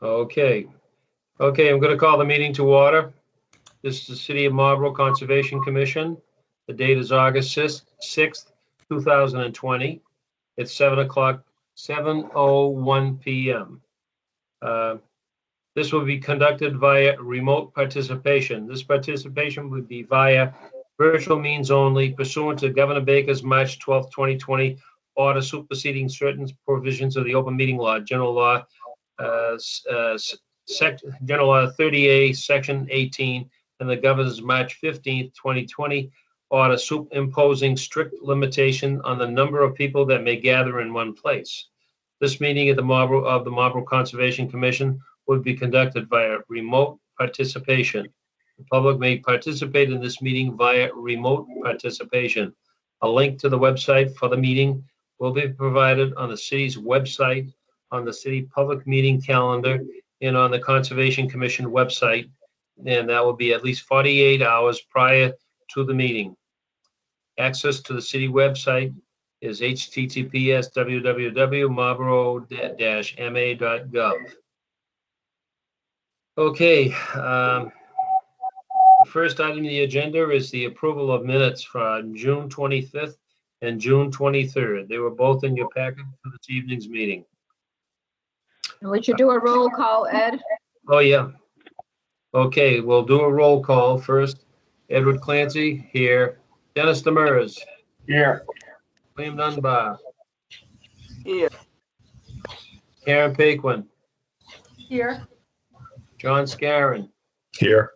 Okay. Okay, I'm going to call the meeting to order. This is the City of Marlborough Conservation Commission. The date is August 6th, 2020. It's 7:01 p.m. This will be conducted via remote participation. This participation would be via virtual means only pursuant to Governor Baker's March 12th, 2020 order superseding certain provisions of the open meeting law, General Law, General Law 30A, Section 18, and the Governor's March 15th, 2020 order imposing strict limitation on the number of people that may gather in one place. This meeting of the Marlborough Conservation Commission would be conducted via remote participation. The public may participate in this meeting via remote participation. A link to the website for the meeting will be provided on the city's website, on the city public meeting calendar, and on the Conservation Commission website, and that will be at least 48 hours prior to the meeting. Access to the city website is https://www.marlborough-ma.gov. Okay, the first item on the agenda is the approval of minutes from June 25th and June 23rd. They were both in your packet for this evening's meeting. We should do a roll call, Ed. Oh, yeah. Okay, we'll do a roll call first. Edward Clancy, here. Dennis Demers. Here. William Dunbar. Here. Karen Paquin. Here. John Scarron. Here.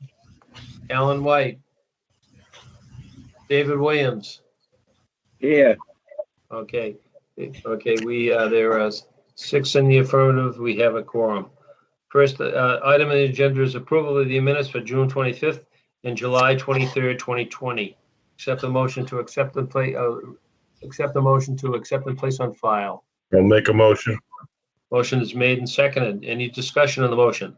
Alan White. David Williams. Here. Okay. Okay, there are 6 in the affirmative. We have a quorum. First item on the agenda is approval of the minutes for June 25th and July 23rd, 2020. Accept the motion to accept and place on file. I'll make a motion. Motion is made and seconded. Any discussion on the motion?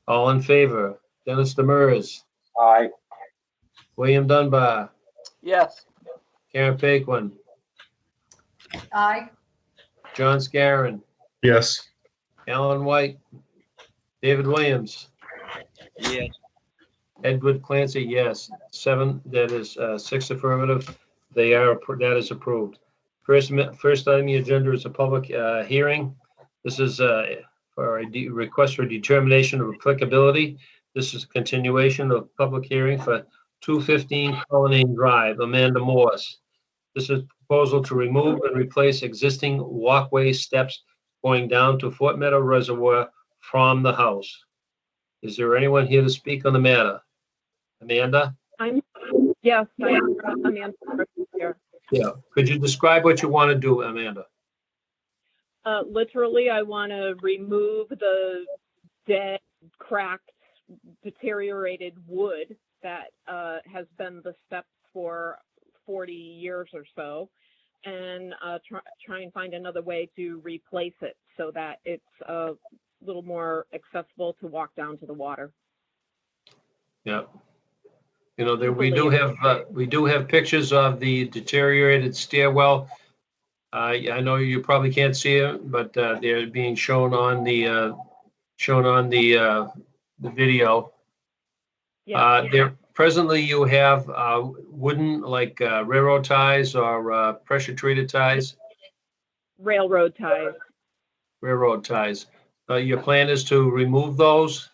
All in favor? Dennis Demers. Aye. William Dunbar. Yes. Karen Paquin. Aye. John Scarron. Yes. Alan White. David Williams. Yes. Edward Clancy, yes. 7, that is 6 affirmative. That is approved. First item on the agenda is a public hearing. This is for a request for determination of applicability. This is a continuation of public hearing for 215 Colonnade Drive, Amanda Morse. This is a proposal to remove and replace existing walkway steps going down to Fort Meadow Reservoir from the house. Is there anyone here to speak on the matter? Amanda? Yes, I am Amanda here. Yeah. Could you describe what you want to do, Amanda? Literally, I want to remove the dead, cracked, deteriorated wood that has been the steps for 40 years or so, and try and find another way to replace it so that it's a little more accessible to walk down to the water. Yeah. You know, we do have pictures of the deteriorated stairwell. I know you probably can't see it, but they're being shown on the video. Yeah. There presently you have wooden, like railroad ties or pressure treated ties. Railroad ties. Railroad ties. Your plan is to remove those?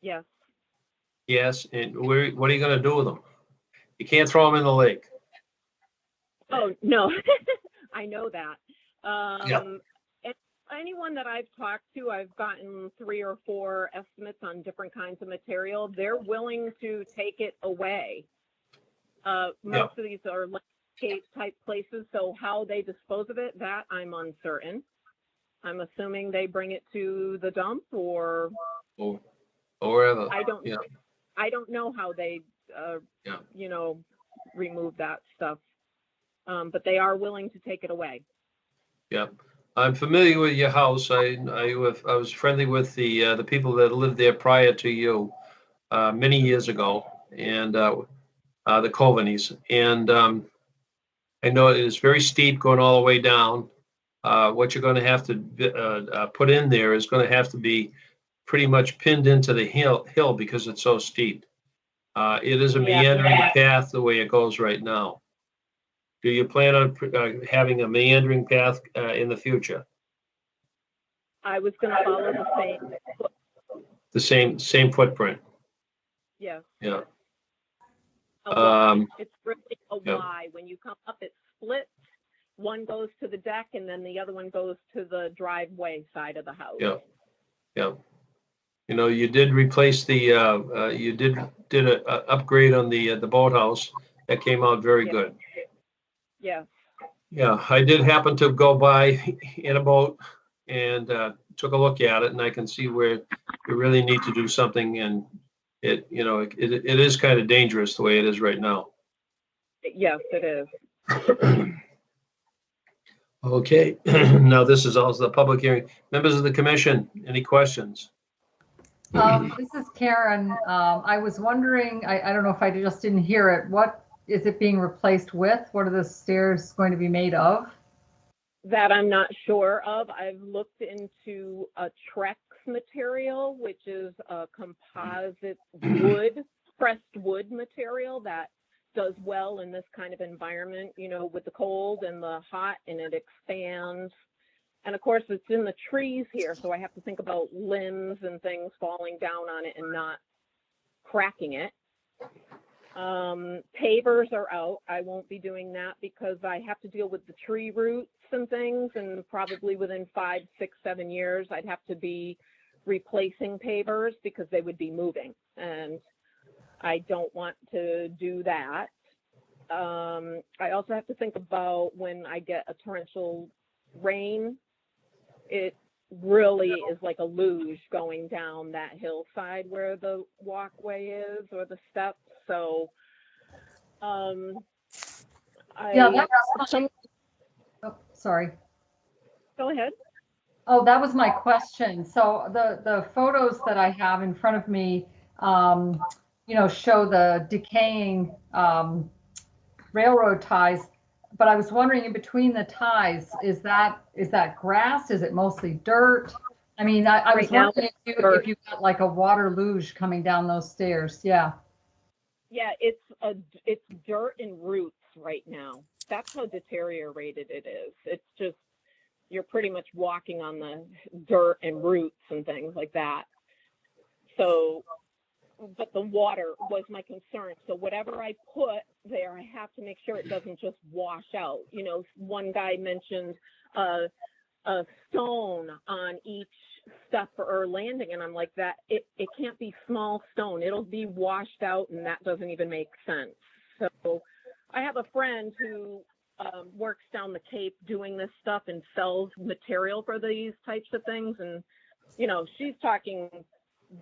Yes. Yes. And what are you going to do with them? You can't throw them in the lake. Oh, no, I know that. Yeah. And anyone that I've talked to, I've gotten 3 or 4 estimates on different kinds of material. They're willing to take it away. Most of these are landscape type places, so how they dispose of it, that I'm uncertain. I'm assuming they bring it to the dump or wherever. I don't know how they, remove that stuff. But they are willing to take it away. Yeah, I'm familiar with your house. I was friendly with the people that lived there prior to you many years ago, and the Covenys. And I know it is very steep going all the way down. what you're going to have to put in there is going to have to be pretty much pinned into the hill because it's so steep. It is a meandering path the way it goes right now. Do you plan on having a meandering path in the future? I was going to follow The same footprint. yeah. Yeah. A Y. Um, It's really a yeah. Y. When you come up, it splits. One goes to the deck, and then the other one goes to the driveway side of the house. Yeah. Yeah. You know, you did replace the you did a upgrade on the boathouse. That came out very good. Yeah. Yeah, I did happen to go by in a boat and took a look at it, and I can see where you really need to do something. And it, you know, it is kind of dangerous the way it is right now. Yes, it is. Okay, now this is also the public hearing. Members of the commission, any questions? This is Karen. I was wondering, I don't know if I just didn't hear it. What is it being replaced with? What are the stairs going to be made of? That I'm not sure of. I've looked into a Trex material, which is a composite wood, pressed wood material that does well in this kind of environment, you know, with the cold and the hot, and it expands. And of course, it's in the trees here, so I have to think about limbs and things falling down on it and not cracking it. Pavers are out. I won't be doing that because I have to deal with the tree roots and things, and probably within 5, 6, 7 years, I'd have to be replacing pavers because they would be moving, and I don't want to do that. I also have to think about when I get a torrential rain, it really is like a luge going down that hillside where the walkway is or the steps. So, Yeah, oh, sorry. Go ahead. Oh, that was my question. So the photos that I have in front of me, you know, show the decaying railroad ties. But I was wondering, in between the ties, is that grass? Is it mostly dirt? I mean, I was wondering if you got like a water luge coming down those stairs. Yeah. Yeah, it's dirt and roots right now. That's how deteriorated it is. It's just, you're pretty much walking on the dirt and roots and things like that. So, but the water was my concern. So whatever I put there, I have to make sure it doesn't just wash out. You know, one guy mentioned a stone on each step or landing, and I'm like, that it can't be small stone. It'll be washed out, and that doesn't even make sense. So I have a friend who works down the Cape doing this stuff and sells material for these types of things, and you know, she's talking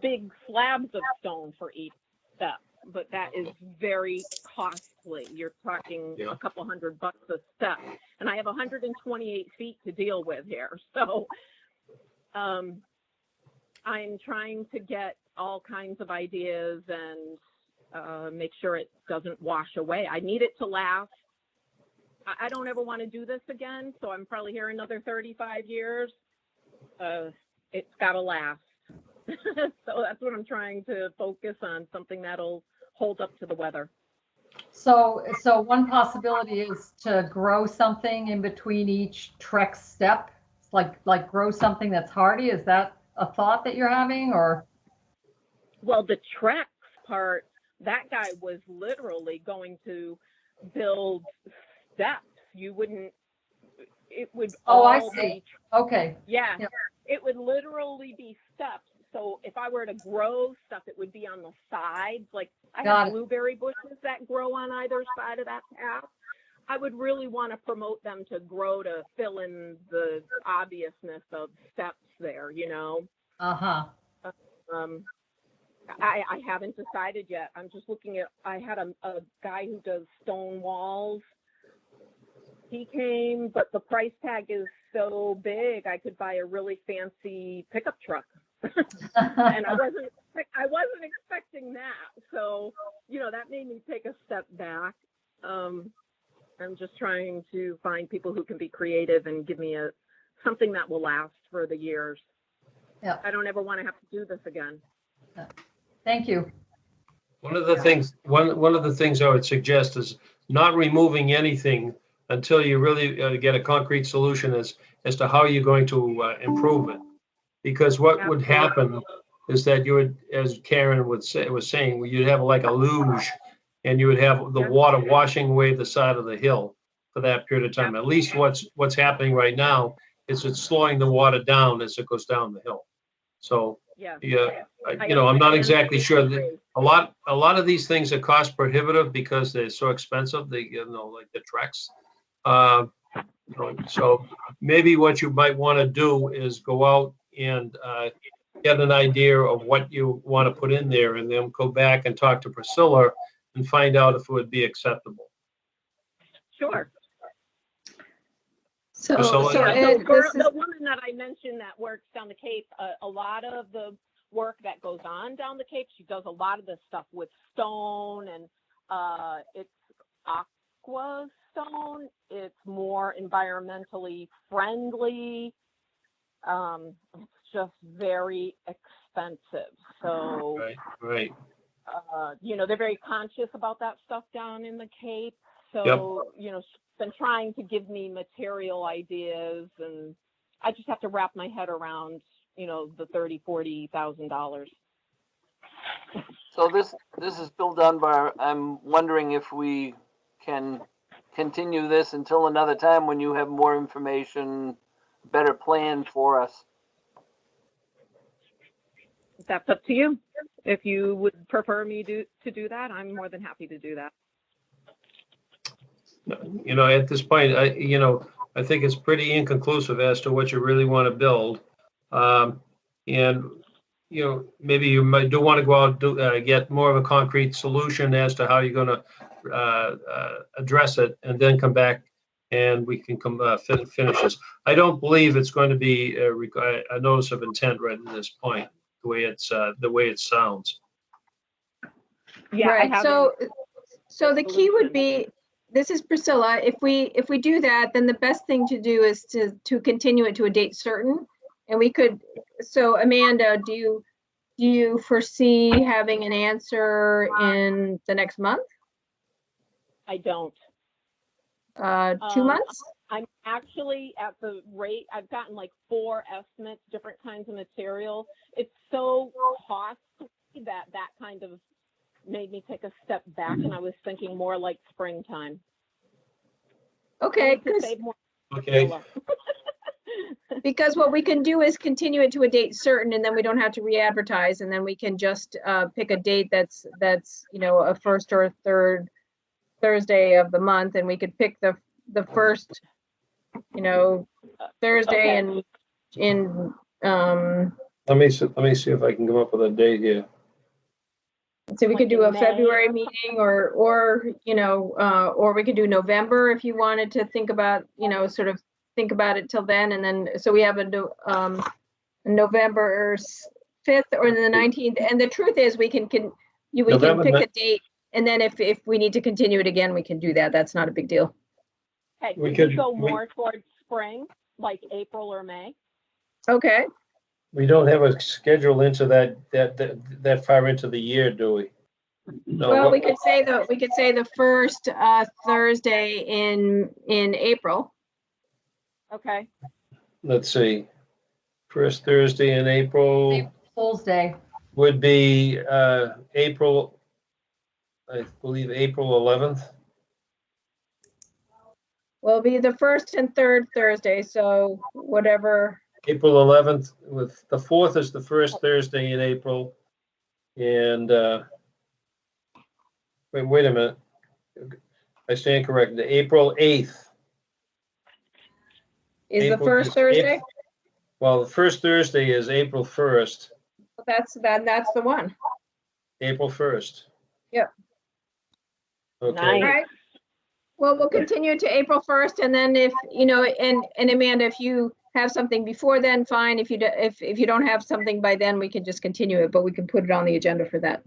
big slabs of stone for each step, but that is very costly. You're talking a couple $100 a step, and I have 128 feet to deal with here. So I'm trying to get all kinds of ideas and make sure it doesn't wash away. I need it to last. I don't ever want to do this again, so I'm probably here another 35 years. It's got to last. So that's what I'm trying to focus on, something that'll hold up to the weather. So one possibility is to grow something in between each Trex step, like grow something that's hardy. Is that a thought that you're having, or? Well, the Trex part, that guy was literally going to build steps. You wouldn't, it would Oh, all I see. Okay. Yeah, it would literally be steps. So if I were to grow stuff, it would be on the sides. Like I have blueberry bushes that grow on either side of that path. I would really want to promote them to grow to fill in the obviousness of steps there, you know? Uh-huh. I haven't decided yet. I'm just looking at, I had a guy who does stone walls. He came, but the price tag is so big, I could buy a really fancy pickup truck. And I wasn't expecting that. So, you know, that made me take a step back. I'm just trying to find people who can be creative and give me something that will last for the years. Yeah. I don't ever want to have to do this again. Thank you. One of the things I would suggest is not removing anything until you really get a concrete solution as to how you're going to improve it. Because what would happen is that you would, as Karen was saying, you'd have like a luge, and you would have the water washing away the side of the hill for that period of time. At least what's happening right now is it's slowing the water down as it goes down the hill. So, I'm not exactly sure that a lot of these things are cost prohibitive because they're so expensive. They, like the Trex. So maybe what you might want to do is go out and get an idea of what you want to put in there, and then go back and talk to Priscilla and find out if it would be acceptable. Sure. So, Priscilla? so Yeah, Ed, so this is, the woman that I mentioned that works down the Cape, a lot of the work that goes on down the Cape, she does a lot of this stuff with stone, and it's aqua stone. It's more environmentally friendly. It's just very expensive. So, Right. they're very conscious about that stuff down in the Cape. So, she's been trying to give me material ideas, and I just have to wrap my head around, the $30,000-$40,000. So this is Bill Dunbar. I'm wondering if we can continue this until another time when you have more information, better plan for us. That's up to you. If you would prefer me to do that, I'm more than happy to do that. At this point, I think it's pretty inconclusive as to what you really want to build. Maybe you do want to go out and get more of a concrete solution as to how you're going to address it, and then come back and we can finish this. I don't believe it's going to be a notice of intent right at this point, the way it sounds. Yeah. right. So the key would be, this is Priscilla. If we do that, then the best thing to do is to continue it to a date certain. And we could, so Amanda, do you foresee having an answer in the next month? I don't. 2 months? I'm actually at the rate, I've gotten like 4 estimates, different kinds of material. It's so costly that kind of made me take a step back, and I was thinking more like springtime. Okay, Okay. because what we can do is continue it to a date certain, and then we don't have to re-advertise, and then we can just pick a date that's a first or a third Thursday of the month, and we could pick the first Thursday in Let me see if I can come up with a date here. so we could do a May. February meeting, or we could do November if you wanted to think about sort of think about it till then, and then so we have a November 5th or the 19th, and the truth is we can pick a date, and then if we need to continue it again, we can do that. That's not a big deal. Okay, We we could- could go we- more towards spring, like April or May. Okay. We don't have a schedule into that far into the year, do we? No. Well, we could say the first Thursday in April. Okay. Let's see. First Thursday in April Fool's Day. would be April, I believe April 11th. Well, it'll be the first and third Thursday, so whatever. April 11th, with the 4th is the first Thursday in April. And wait a minute. I stand corrected. April 8th. Is the April- first Thursday? Well, the first Thursday is April 1st. That's the one. April 1st. Yep. Okay. All Nice. right. Well, we'll continue to April 1st, and then if, and Amanda, if you have something before then, fine. If you don't have something by then, we can just continue it, but we can put it on the agenda for that.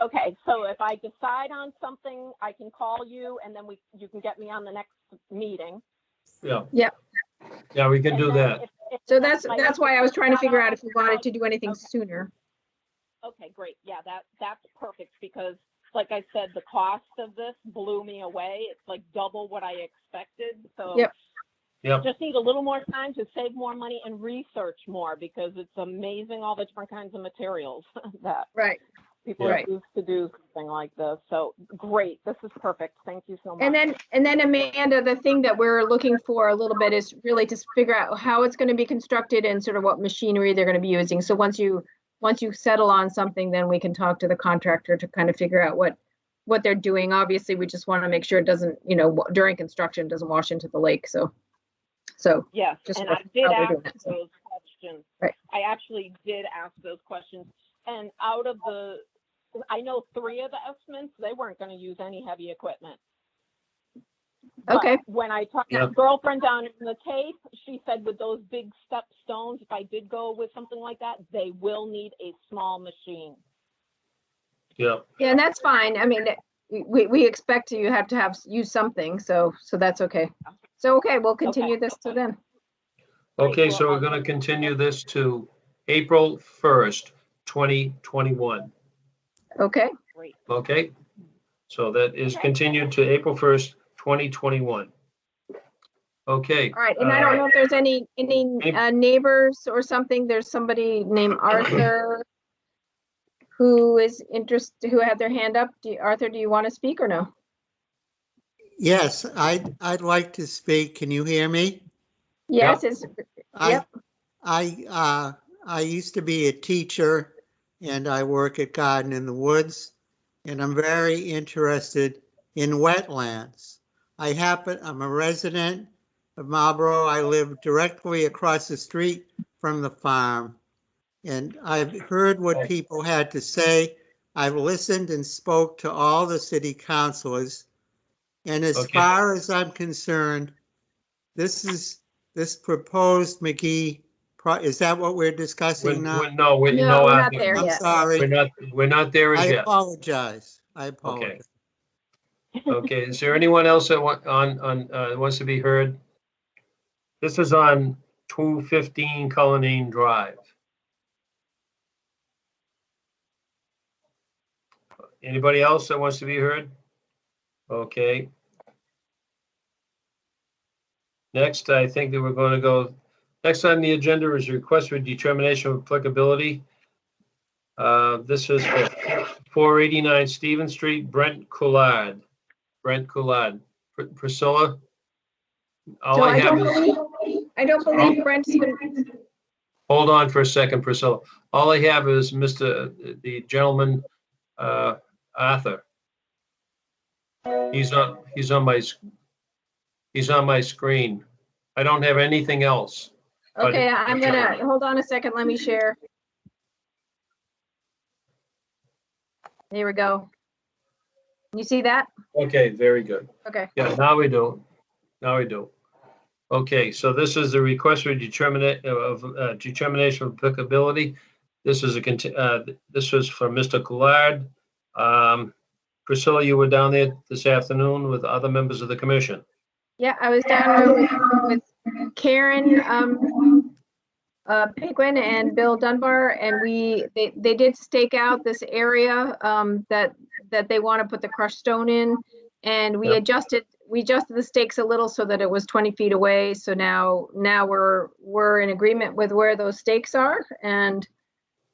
Okay, so if I decide on something, I can call you, and then you can get me on the next meeting. Yeah. Yep. Yeah, we can do And then that. So that's why I was trying to figure out if we wanted to do anything Okay. sooner. Okay, great. Yeah, that's perfect because like I said, the cost of this blew me away. It's like double what I expected. So Yep. Yep. just need a little more time to save more money and research more because it's amazing all the different kinds of materials that Right. people Right. use to do something like this. So great. This is perfect. Thank you so much. And then Amanda, the thing that we're looking for a little bit is really to figure out how it's going to be constructed and sort of what machinery they're going to be using. So once you settle on something, then we can talk to the contractor to kind of figure out what they're doing. Obviously, we just want to make sure it doesn't, during construction, doesn't wash into the lake. So Yes, just and what- I did how they're ask doing it. those questions. Right. I actually did ask those questions. And out of I know 3 of the estimates, they weren't going to use any heavy equipment. But Okay. when I talked to Yeah. my girlfriend down in the Cape, she said with those big step stones, if I did go with something like that, they will need a small machine. Yeah. Yeah, and that's fine. I mean, we expect you have to use something, so that's okay. So, okay, we'll continue this to then. Okay, Well, so we're going to continue this to April 1st, 2021. Okay. Great. Okay? So that is Okay. continued to April 1st, 2021. Okay. All right, and I don't know if there's any neighbors or something. There's somebody named Arthur who is interested, who had their hand up. Arthur, do you want to speak or no? Yes, I'd like to speak. Can you hear me? Yes, I used to be a teacher and I work at Garden in the Woods, and I'm very interested in wetlands. I'm a resident of Marlborough. I live directly across the street from the farm, and I've heard what people had to say. I've listened and spoke to all the city councilors. And as Okay. far as I'm concerned, this proposed McGee, is that what we're discussing now? No, we're not Arthur, there I'm yet. sorry. We're not there I as yet. apologize. Okay. Okay, is there anyone else that wants to be heard? This is on 215 Cullinane Drive. Anybody else that wants to be heard? Okay. Next, I think that we're going to go, next on the agenda is request for determination of applicability. This is for 489 Stephen Street, Brent Coulard. Priscilla? All So I I have don't believe Brent's been, hold on for a second, Priscilla. All I have is the gentleman, Arthur. He's on my screen. I don't have anything else. okay, I'm gonna, hold on a second, let me share. Here we go. You see that? Okay, very good. Okay. Yeah, now we do. Okay, so this is the request for determination of applicability. This is this was for Mr. Coulard. Priscilla, you were down there this afternoon with other members of the commission. Yeah, I was down there with Karen Penguin and Bill Dunbar, and they did stake out this area that they want to put the crushed stone in, and we Yep. adjusted the stakes a little so that it was 20 feet away. So now we're in agreement with where those stakes are, and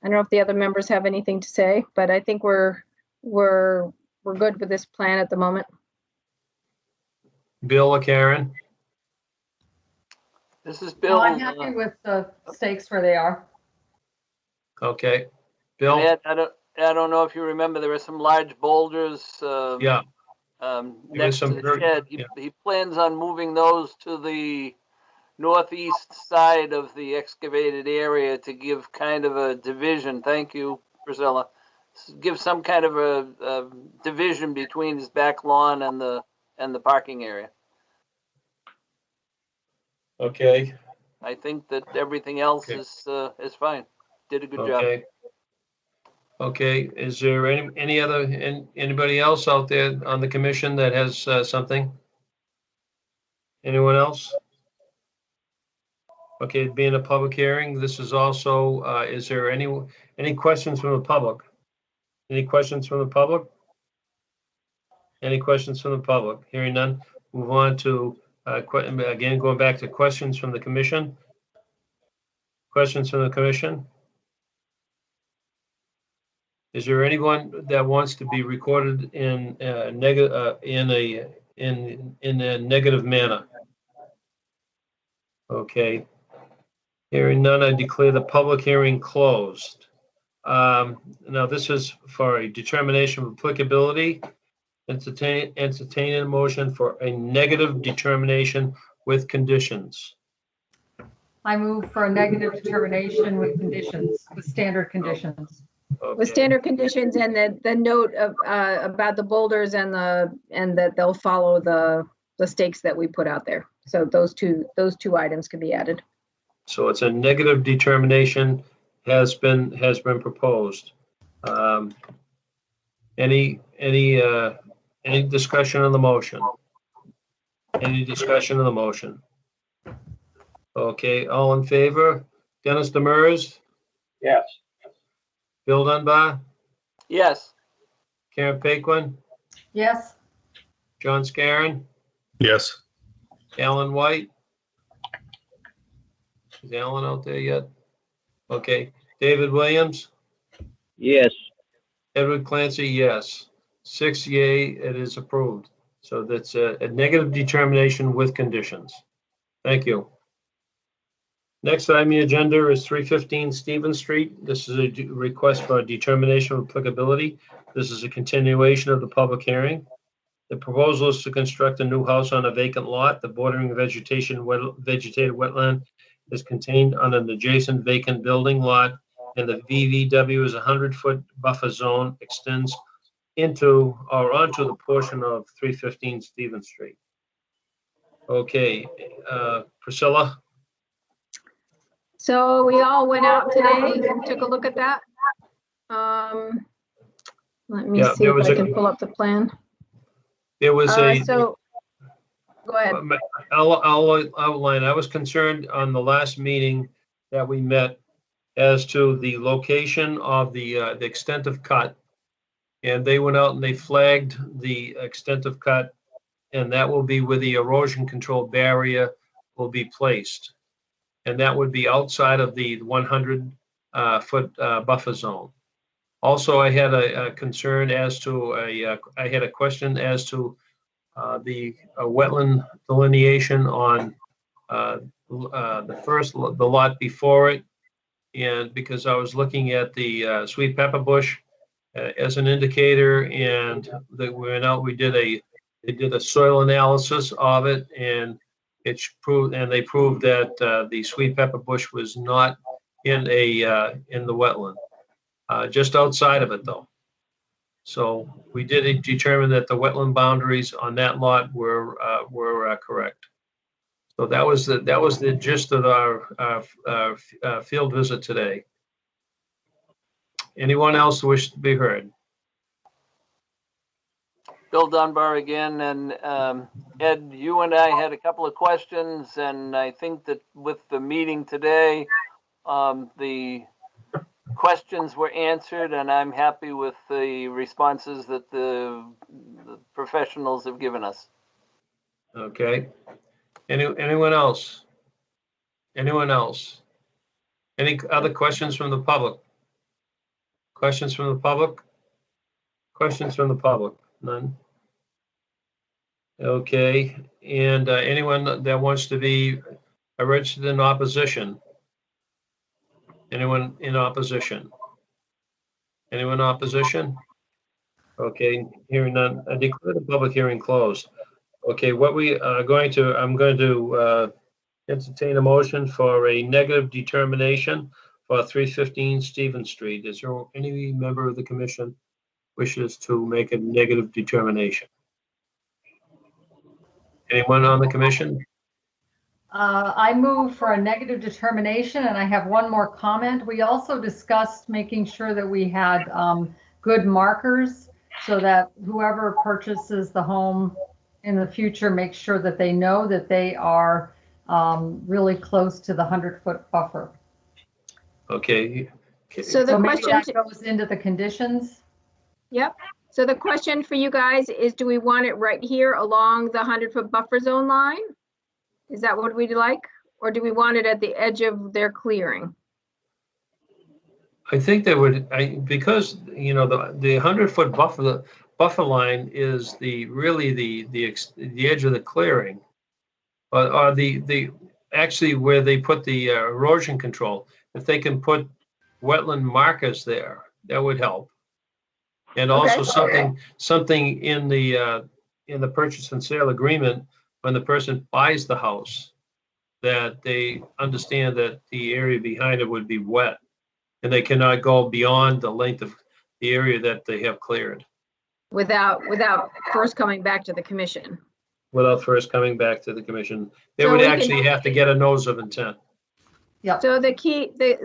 I don't know if the other members have anything to say, but I think we're good with this plan at the moment. Bill or Karen? This is No, Bill. I'm happy with the stakes where they are. Okay. Bill? Ed, I don't know if you remember, there were some large boulders Yeah. next to some the dirt, shed. yeah. He plans on moving those to the northeast side of the excavated area to give kind of a division. Thank you, Priscilla. Give some kind of a division between his back lawn and the parking area. Okay. I think that everything else is fine. Did a good job. Okay. Okay, is there anybody else out there on the commission that has something? Anyone else? Okay, being a public hearing, this is also, is there any questions from the public? Any questions from the public? Any questions from the public? Hearing none, move on to, again, going back to questions from the commission. Questions from the commission? Is there anyone that wants to be recorded in a negative manner? Okay. Hearing none, I declare the public hearing closed. Now this is for a determination of applicability. Entertain a motion for a negative determination with conditions. I move for a negative determination with conditions, with standard conditions. With Okay. standard conditions and the note of, about the boulders and that they'll follow the stakes that we put out there. So those two items can be added. So it's a negative determination has been proposed. Any discussion on the motion? Any discussion on the motion? Okay, all in favor? Dennis Demers, Yes. Bill Dunbar, Yes. Karen Paquin, Yes, John Scarron, Yes. Alan White. Is Alan out there yet? Okay, David Williams, Yes. Edward Clancy, yes. 6 yea, it is approved. So that's a negative determination with conditions. Thank you. Next item on the agenda is 315 Stevens Street. This is a request for a determination of applicability. This is a continuation of the public hearing. The proposal is to construct a new house on a vacant lot. The bordering vegetated wetland is contained on an adjacent vacant building lot, and the VVW is a 100-foot buffer zone extends into or onto the portion of 315 Stevens Street. Okay, Priscilla? So we all went out today and took a look at that. Let me Yeah, see there if was I a- can pull up the plan. There was So, go ahead. I'll outline. I was concerned on the last meeting that we met as to the location of the extent of cut. And they went out and they flagged the extent of cut, and that will be where the erosion control barrier will be placed. And that would be outside of the 100-foot buffer zone. Also, I had a concern as to I had a question as to the wetland delineation on the lot before it, and because I was looking at the sweet pepper bush as an indicator, and that we went out, they did a soil analysis of it, and they proved that the sweet pepper bush was not in the wetland, just outside of it though. So we did determine that the wetland boundaries on that lot were correct. So that was the gist of our field visit today. Anyone else wish to be heard? Bill Dunbar again, and Ed, you and I had a couple of questions, and I think that with the meeting today, the questions were answered, and I'm happy with the responses that the professionals have given us. Okay. Anyone else? Anyone else? Any other questions from the public? Questions from the public? Questions from the public? None? Okay, and anyone that wants to be registered in opposition? Anyone in opposition? Anyone in opposition? Okay, hearing none, I declare the public hearing closed. Okay, what we are I'm going to entertain a motion for a negative determination for 315 Stevens Street. Is there any member of the commission wishes to make a negative determination? Anyone on the commission? I move for a negative determination, and I have one more comment. We also discussed making sure that we had good markers so that whoever purchases the home in the future makes sure that they know that they are really close to the 100-foot buffer. Okay. So the So maybe question, that goes into the conditions? yep. So the question for you guys is, do we want it right here along the 100-foot buffer zone line? Is that what we'd like? Or do we want it at the edge of their clearing? I think they would, because, you know, the 100-foot buffer line is really the edge of the clearing. Or actually where they put the erosion control. If they can put wetland markers there, that would help. And also something in the purchase and sale agreement, when the person buys the house, that they understand that the area behind it would be wet, and they cannot go beyond the length of the area that they have cleared. Without first coming back to the commission. Without first coming back to the commission. They So would we can- actually have to get a notice of intent. Yeah. So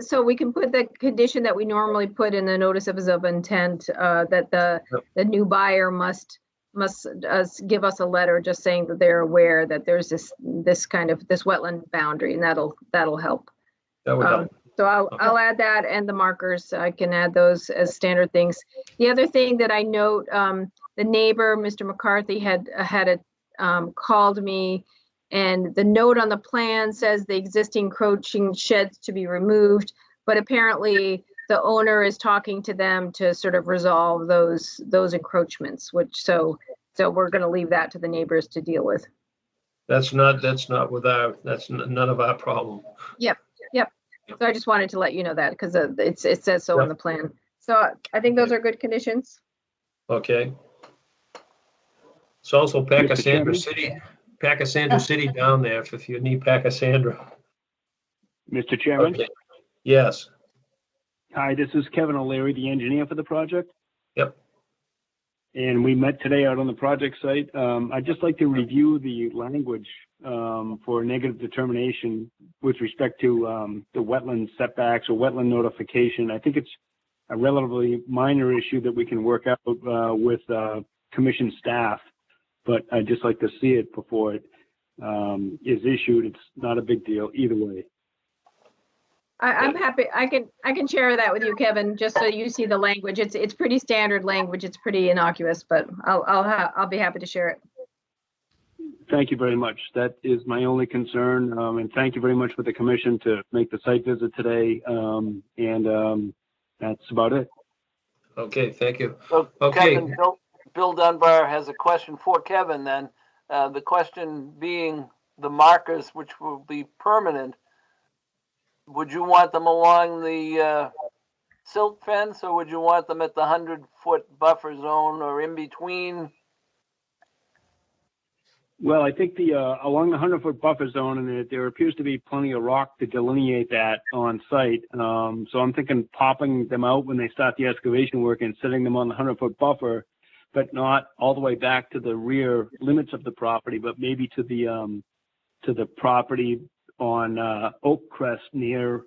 so we can put the condition that we normally put in the notice of intent, that the new buyer must give us a letter just saying that they're aware that there's this wetland boundary, and that'll help. That would help. So I'll add that, and the markers, I can add those as standard things. The other thing that I note, the neighbor, Mr. McCarthy, had called me, and the note on the plan says the existing encroaching sheds to be removed, but apparently the owner is talking to them to sort of resolve those encroachments, so we're going to leave that to the neighbors to deal with. That's none of our problem. Yep. So I just wanted to let you know that, because it says so on the plan. So I think those are good conditions. Okay. It's also Pachysandra City down there if you need Pachysandra. Mr. Chairman? Okay. Yes. Hi, this is Kevin O'Leary, the engineer for the project. Yep. And we met today out on the project site. I'd just like to review the language for negative determination with respect to the wetland setbacks or wetland notification. I think it's a relatively minor issue that we can work out with commission staff, but I'd just like to see it before it is issued. It's not a big deal either way. I'm happy. I can share that with you, Kevin, just so you see the language. It's pretty standard language. It's pretty innocuous, but I'll be happy to share it. Thank you very much. That is my only concern. And thank you very much for the commission to make the site visit today. And that's about it. Okay, thank you. So Okay. Kevin, Bill Dunbar has a question for Kevin then. The question being the markers, which will be permanent. Would you want them along the silt fence, or would you want them at the 100-foot buffer zone or in between? Well, I think along the 100-foot buffer zone, and there appears to be plenty of rock to delineate that on site. So I'm thinking popping them out when they start the excavation work and setting them on the 100-foot buffer, but not all the way back to the rear limits of the property, but maybe to the property on Oak Crest near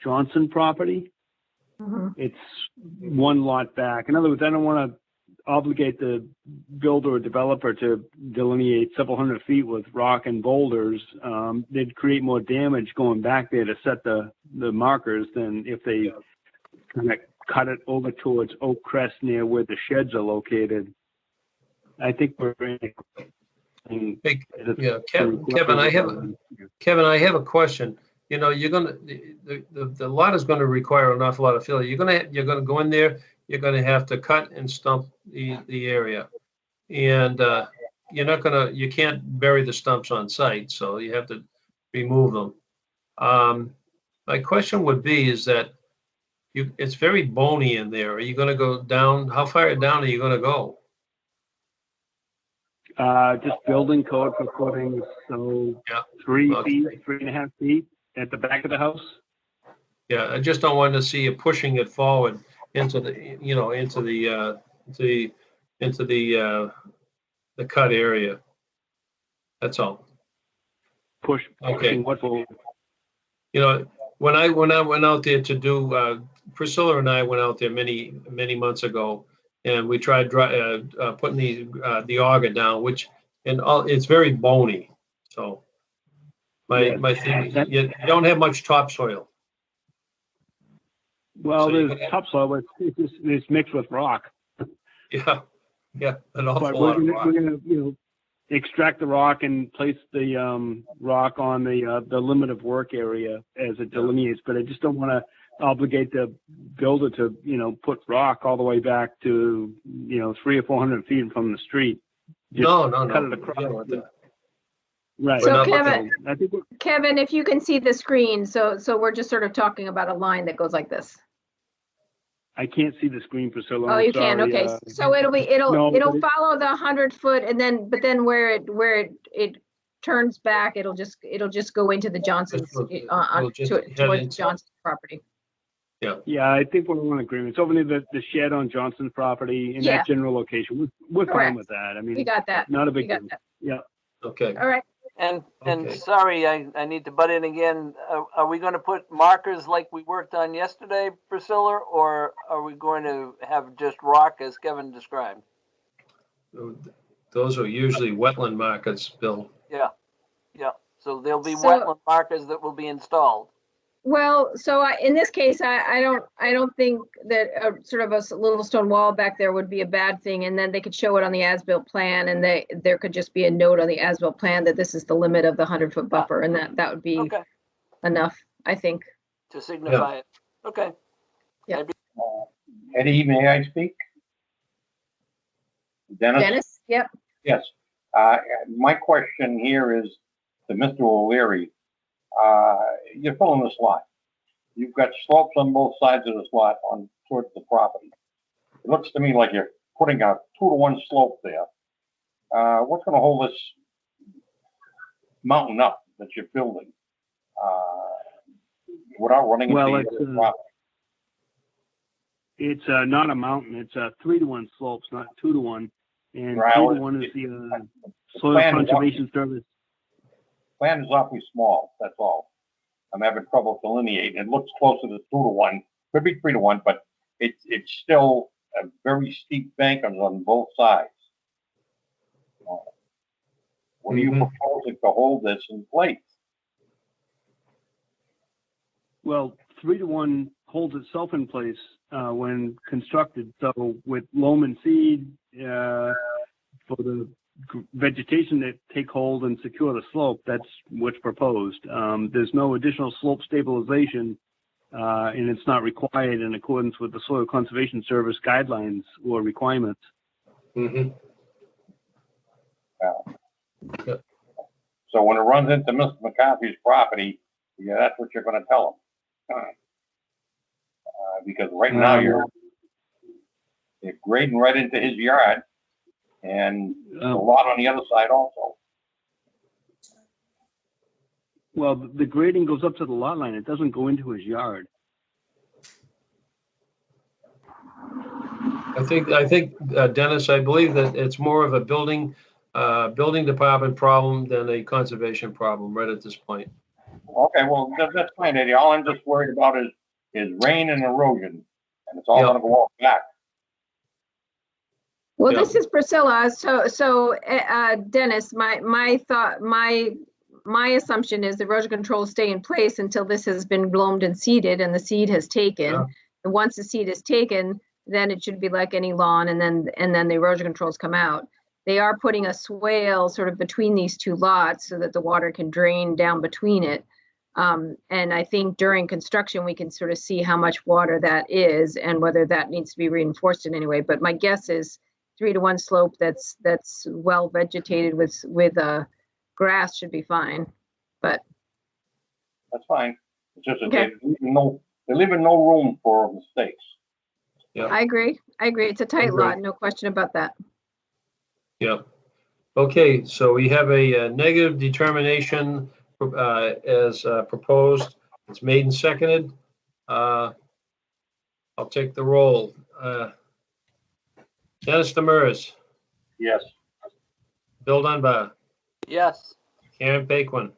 Johnson property. Mm-hmm. It's one lot back. In other words, I don't want to obligate the builder or developer to delineate several hundred feet with rock and boulders. They'd create more damage going back there to set the markers than if they kind of cut it over towards Oak Crest near where the sheds are located. I think we're in. Hey, yeah, Kevin, I have a question. You know, the lot is going to require an awful lot of fill. You're going to go in there. You're going to have to cut and stump the area, and you can't bury the stumps on site, so you have to remove them. My question would be is that it's very bony in there. Are you going to go down? How far down are you going to go? Just building code for footings, so Yeah. 3 Okay. feet, 3.5 feet at the back of the house. Yeah, I just don't want to see you pushing it forward into the cut area. That's all. Pushing what will? You know, when I went out there to do, Priscilla and I went out there many months ago, and we tried putting the auger down, it's very bony. So Yeah. my thing, you don't have much topsoil. Well, So you there's could have- topsoil, but it's mixed with rock. Yeah, an But awful we're lot of gonna, rock. we're gonna, extract the rock and place the rock on the limit of work area as it delineates. But I just don't want to obligate the builder to, put rock all the way back to, 300 or 400 feet from the street. Just No. cut it You across. don't want that. Right. So not Kevin, I think Kevin, if you can see the screen, so we're just sort of talking about a line that goes like this. I can't see the screen, Priscilla. Oh, I'm you can, sorry. okay. So it'll but it- follow the 100-foot, and then where it turns back, it'll just go into the Johnson's, It'll just head towards into- Johnson's property. Yeah, I think we're all in agreement. It's over near the shed on Johnson's property in Yeah. that general location. We're fine Correct. with that. I We mean, got that. not a We big got deal. that. Yeah. Okay. All right. And Okay. sorry, I need to butt in again. Are we going to put markers like we worked on yesterday, Priscilla, or are we going to have just rock as Kevin described? Those are usually wetland markers, Bill. Yeah. So there'll be So- wetland markers that will be installed. Well, so in this case, I don't think that sort of a little stone wall back there would be a bad thing, and then they could show it on the as-built plan, and there could just be a note on the as-built plan that this is the limit of the 100-foot buffer, and that would be Okay, enough, I think. to signify it. Okay. Eddie, may I speak? Dennis? Yep. Yes. My question here is to Mr. O'Leary. You're filling this lot. You've got slopes on both sides of this lot on towards the property. It looks to me like you're putting a 2-to-1 slope there. What's going to hold this mountain up that you're building without running Well, into the property? It's not a mountain. It's a 3-to-1 slopes, not 2-to-1. And Right. 3-to-1 is the Soil plan is Conservation Service. Plan is awfully small, that's all. I'm having trouble delineating. It looks closer to 2-to-1, could be 3-to-1, but it's still a very steep bank on both sides. What are you proposing to hold this in place? Well, 3-to-1 holds itself in place when constructed. So with loam and seed for the vegetation that take hold and secure the slope, that's what's proposed. There's no additional slope stabilization, and it's not required in accordance with the Soil Conservation Service guidelines or requirements. Mm-hmm. So when it runs into Mr. McCarthy's property, yeah, that's what you're gonna tell him. Because right now you're grading right into his yard and a lot on the other side also. Well, the grading goes up to the lot line. It doesn't go into his yard. I think, Dennis, I believe that it's more of a building department problem than a conservation problem right at this point. Okay, well, that's fine, Eddie. All I'm just worried about is rain and erosion, and it's all Yeah. gonna go off back. Well, Yeah. this is Priscilla. So Dennis, my assumption is the erosion controls stay in place until this has been loamed and seeded and the seed has taken. Yeah. And once the seed is taken, then it should be like any lawn, and then the erosion controls come out. They are putting a swale sort of between these two lots so that the water can drain down between it. And I think during construction, we can sort of see how much water that is and whether that needs to be reinforced in any way. But my guess is 3-to-1 slope that's well vegetated with grass should be fine. But That's fine. It's just that Okay. they leave no room for mistakes. I agree. It's a tight Agree. lot, no question about that. Yeah. Okay, so we have a negative determination as proposed. It's made and seconded. I'll take the roll. Dennis Demers, Yes. Bill Dunbar, Yes. Karen Paquin,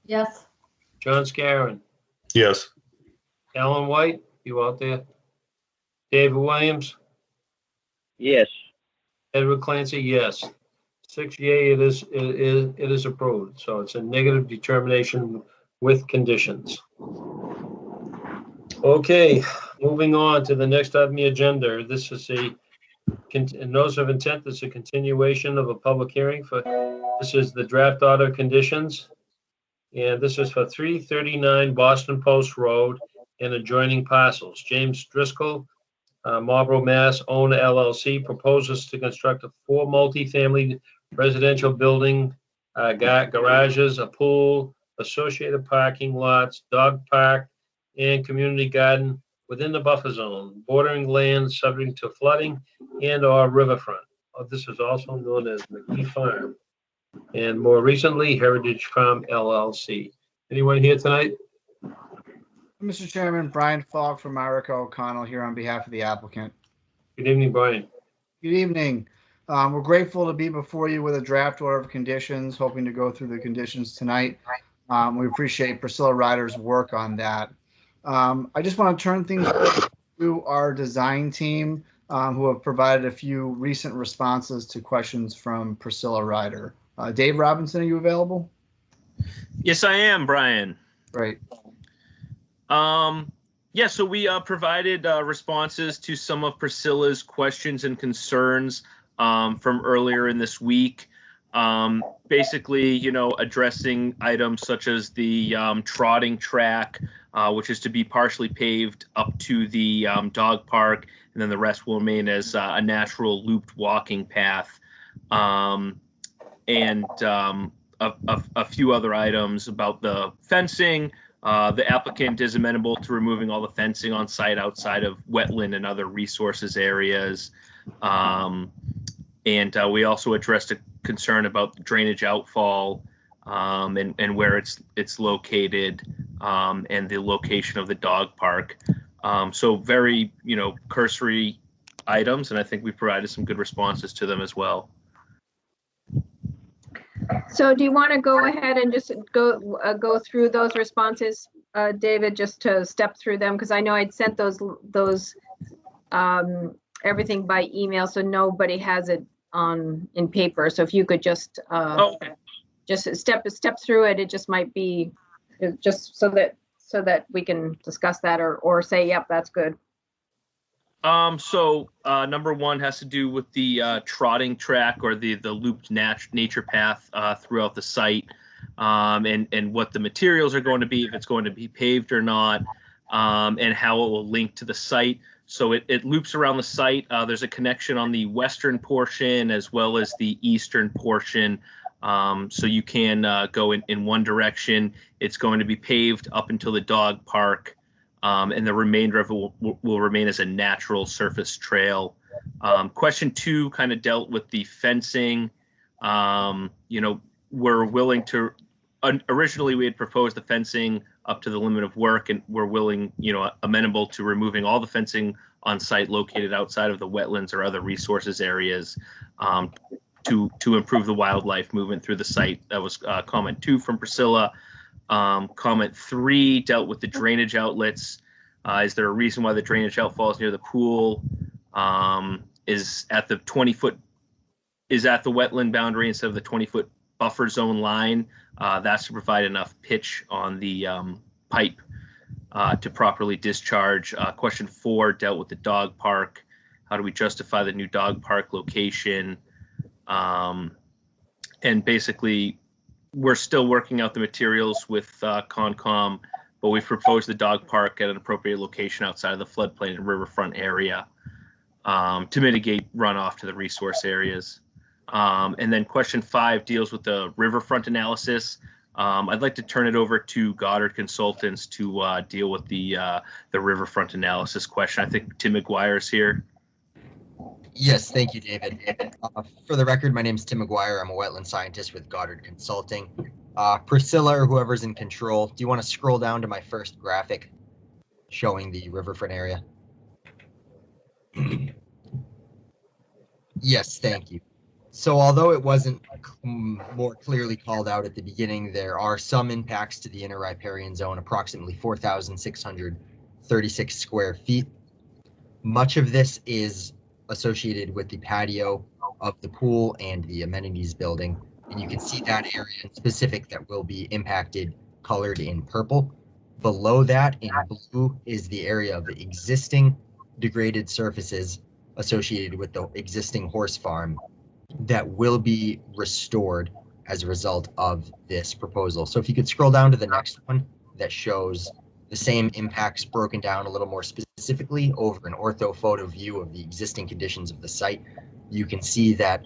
Yes. John Scarron, Yes. Alan White, you out there? David Williams, Yes. Edward Clancy, yes. 6 yea, it is approved. So it's a negative determination with conditions. Okay, moving on to the next item on the agenda. This is a notice of intent. This is a continuation of a public hearing this is the draft order conditions. And this is for 339 Boston Post Road and adjoining parcels. James Driscoll, Marlborough, Mass. Owner LLC proposes to construct a 4 multifamily residential building, garages, a pool, associated parking lots, dog park, and community garden within the buffer zone, bordering land subject to flooding and/or riverfront. This is also known as McGee Farm, and more recently, Heritage Farm LLC. Anyone here tonight? Mr. Chairman, Brian Falk from Myrick O'Connell here on behalf of the applicant. Good evening, Brian. Good evening. We're grateful to be before you with a draft order of conditions, hoping to go through the conditions tonight. We appreciate Priscilla Ryder's work on that. I just want to turn things over to our design team, who have provided a few recent responses to questions from Priscilla Ryder. Dave Robinson, are you available? Yes, I am, Brian. Great. Yeah, so we provided responses to some of Priscilla's questions and concerns from earlier in this week. Basically, you know, addressing items such as the trotting track, which is to be partially paved up to the dog park, and then the rest will remain as a natural looped walking path. And a few other items about the fencing. The applicant is amenable to removing all the fencing on site outside of wetland and other resources areas. And we also addressed a concern about drainage outfall and where it's located, and the location of the dog park. So very, you know, cursory items, and I think we provided some good responses to them as well. So do you want to go ahead and just go through those responses, David, just to step through them? Because I know I'd sent those everything by email, so nobody has it in paper. So if you could just just step through it, it just might be just so that we can discuss that or say, yep, that's good. So number one has to do with the trotting track or the looped nature path throughout the site, and what the materials are going to be, if it's going to be paved or not, and how it will link to the site. So it loops around the site. There's a connection on the western portion as well as the eastern portion. So you can go in one direction. It's going to be paved up until the dog park. And the remainder of it will remain as a natural surface trail. Question 2 kind of dealt with the fencing. You know, we're willing to, originally we had proposed the fencing up to the limit of work, and we're willing, you know, amenable to removing all the fencing on site located outside of the wetlands or other resources areas to improve the wildlife movement through the site. That was comment 2 from Priscilla. Comment 3 dealt with the drainage outlets. Is there a reason why the drainage outfall is near the pool? Is at the 20-foot, is at the wetland boundary instead of the 20-foot buffer zone line. That's to provide enough pitch on the pipe to properly discharge. Question 4 dealt with the dog park. How do we justify the new dog park location? And basically, we're still working out the materials with Concom, but we've proposed the dog park at an appropriate location outside of the floodplain and riverfront area to mitigate runoff to the resource areas. And then question 5 deals with the riverfront analysis. I'd like to turn it over to Goddard Consultants to deal with the riverfront analysis question. I think Tim McGuire is here. Yes, thank you, David. For the record, my name is Tim McGuire. I'm a wetland scientist with Goddard Consulting. Priscilla, or whoever's in control, do you want to scroll down to my first graphic showing the riverfront area? Yes, thank you. So although it wasn't more clearly called out at the beginning, there are some impacts to the inner riparian zone, approximately 4,636 square feet. Much of this is associated with the patio of the pool and the amenities building. And you can see that area in specific that will be impacted colored in purple. Below that in blue is the area of the existing degraded surfaces associated with the existing horse farm that will be restored as a result of this proposal. So if you could scroll down to the next one that shows the same impacts broken down a little more specifically over an orthophoto view of the existing conditions of the site, you can see that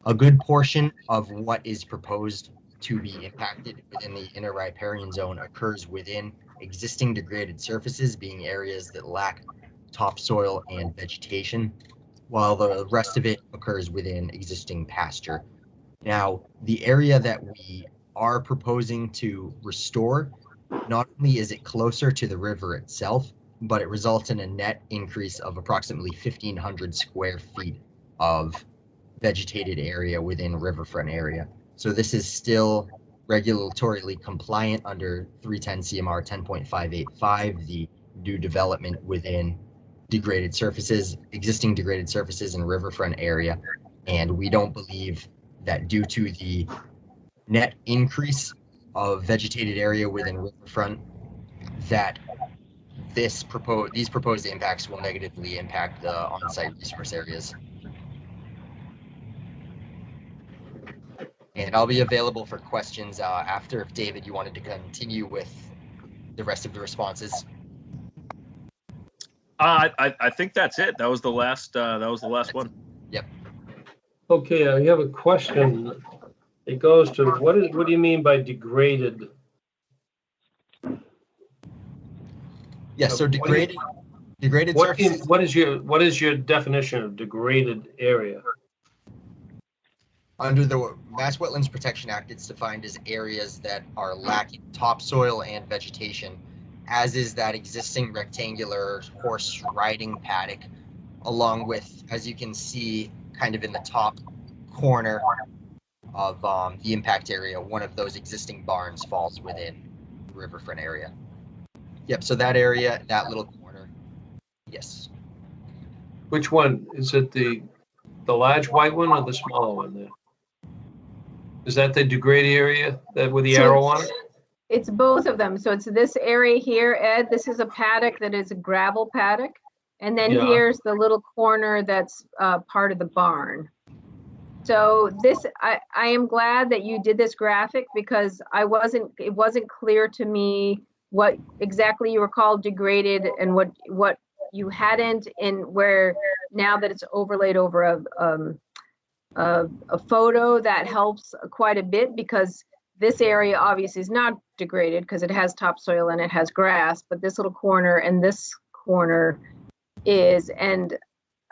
a good portion of what is proposed to be impacted within the inner riparian zone occurs within existing degraded surfaces, being areas that lack topsoil and vegetation, while the rest of it occurs within existing pasture. Now, the area that we are proposing to restore, not only is it closer to the river itself, but it results in a net increase of approximately 1,500 square feet of vegetated area within riverfront area. So this is still regulatorily compliant under 310 CMR 10.585, the new development within degraded surfaces, existing degraded surfaces in riverfront area. And we don't believe that due to the net increase of vegetated area within riverfront, that these proposed impacts will negatively impact the on-site resource areas. And I'll be available for questions after, if David, you wanted to continue with the rest of the responses. I think that's it. That was the last. That was the last one. Yep. Okay, I have a question. It goes to what do you mean by degraded? Yes. So degraded surfaces. What is your definition of degraded area? Under the Mass Wetlands Protection Act, it's defined as areas that are lacking topsoil and vegetation, as is that existing rectangular horse riding paddock, along with, as you can see, kind of in the top corner of the impact area, one of those existing barns falls within the riverfront area. Yep, so that area, that little corner, yes. Which one? Is it the large white one or the smaller one there? Is that the degraded area that with the arrow on it? It's both of them. So it's this area here, Ed. This is a paddock that is a gravel paddock. And then here's the little corner that's part of the barn. So this, I am glad that you did this graphic because it wasn't clear to me what exactly you were called degraded and what you hadn't, and where now that it's overlaid over a photo, that helps quite a bit, because this area obviously is not degraded because it has topsoil and it has grass, but this little corner and this corner is. And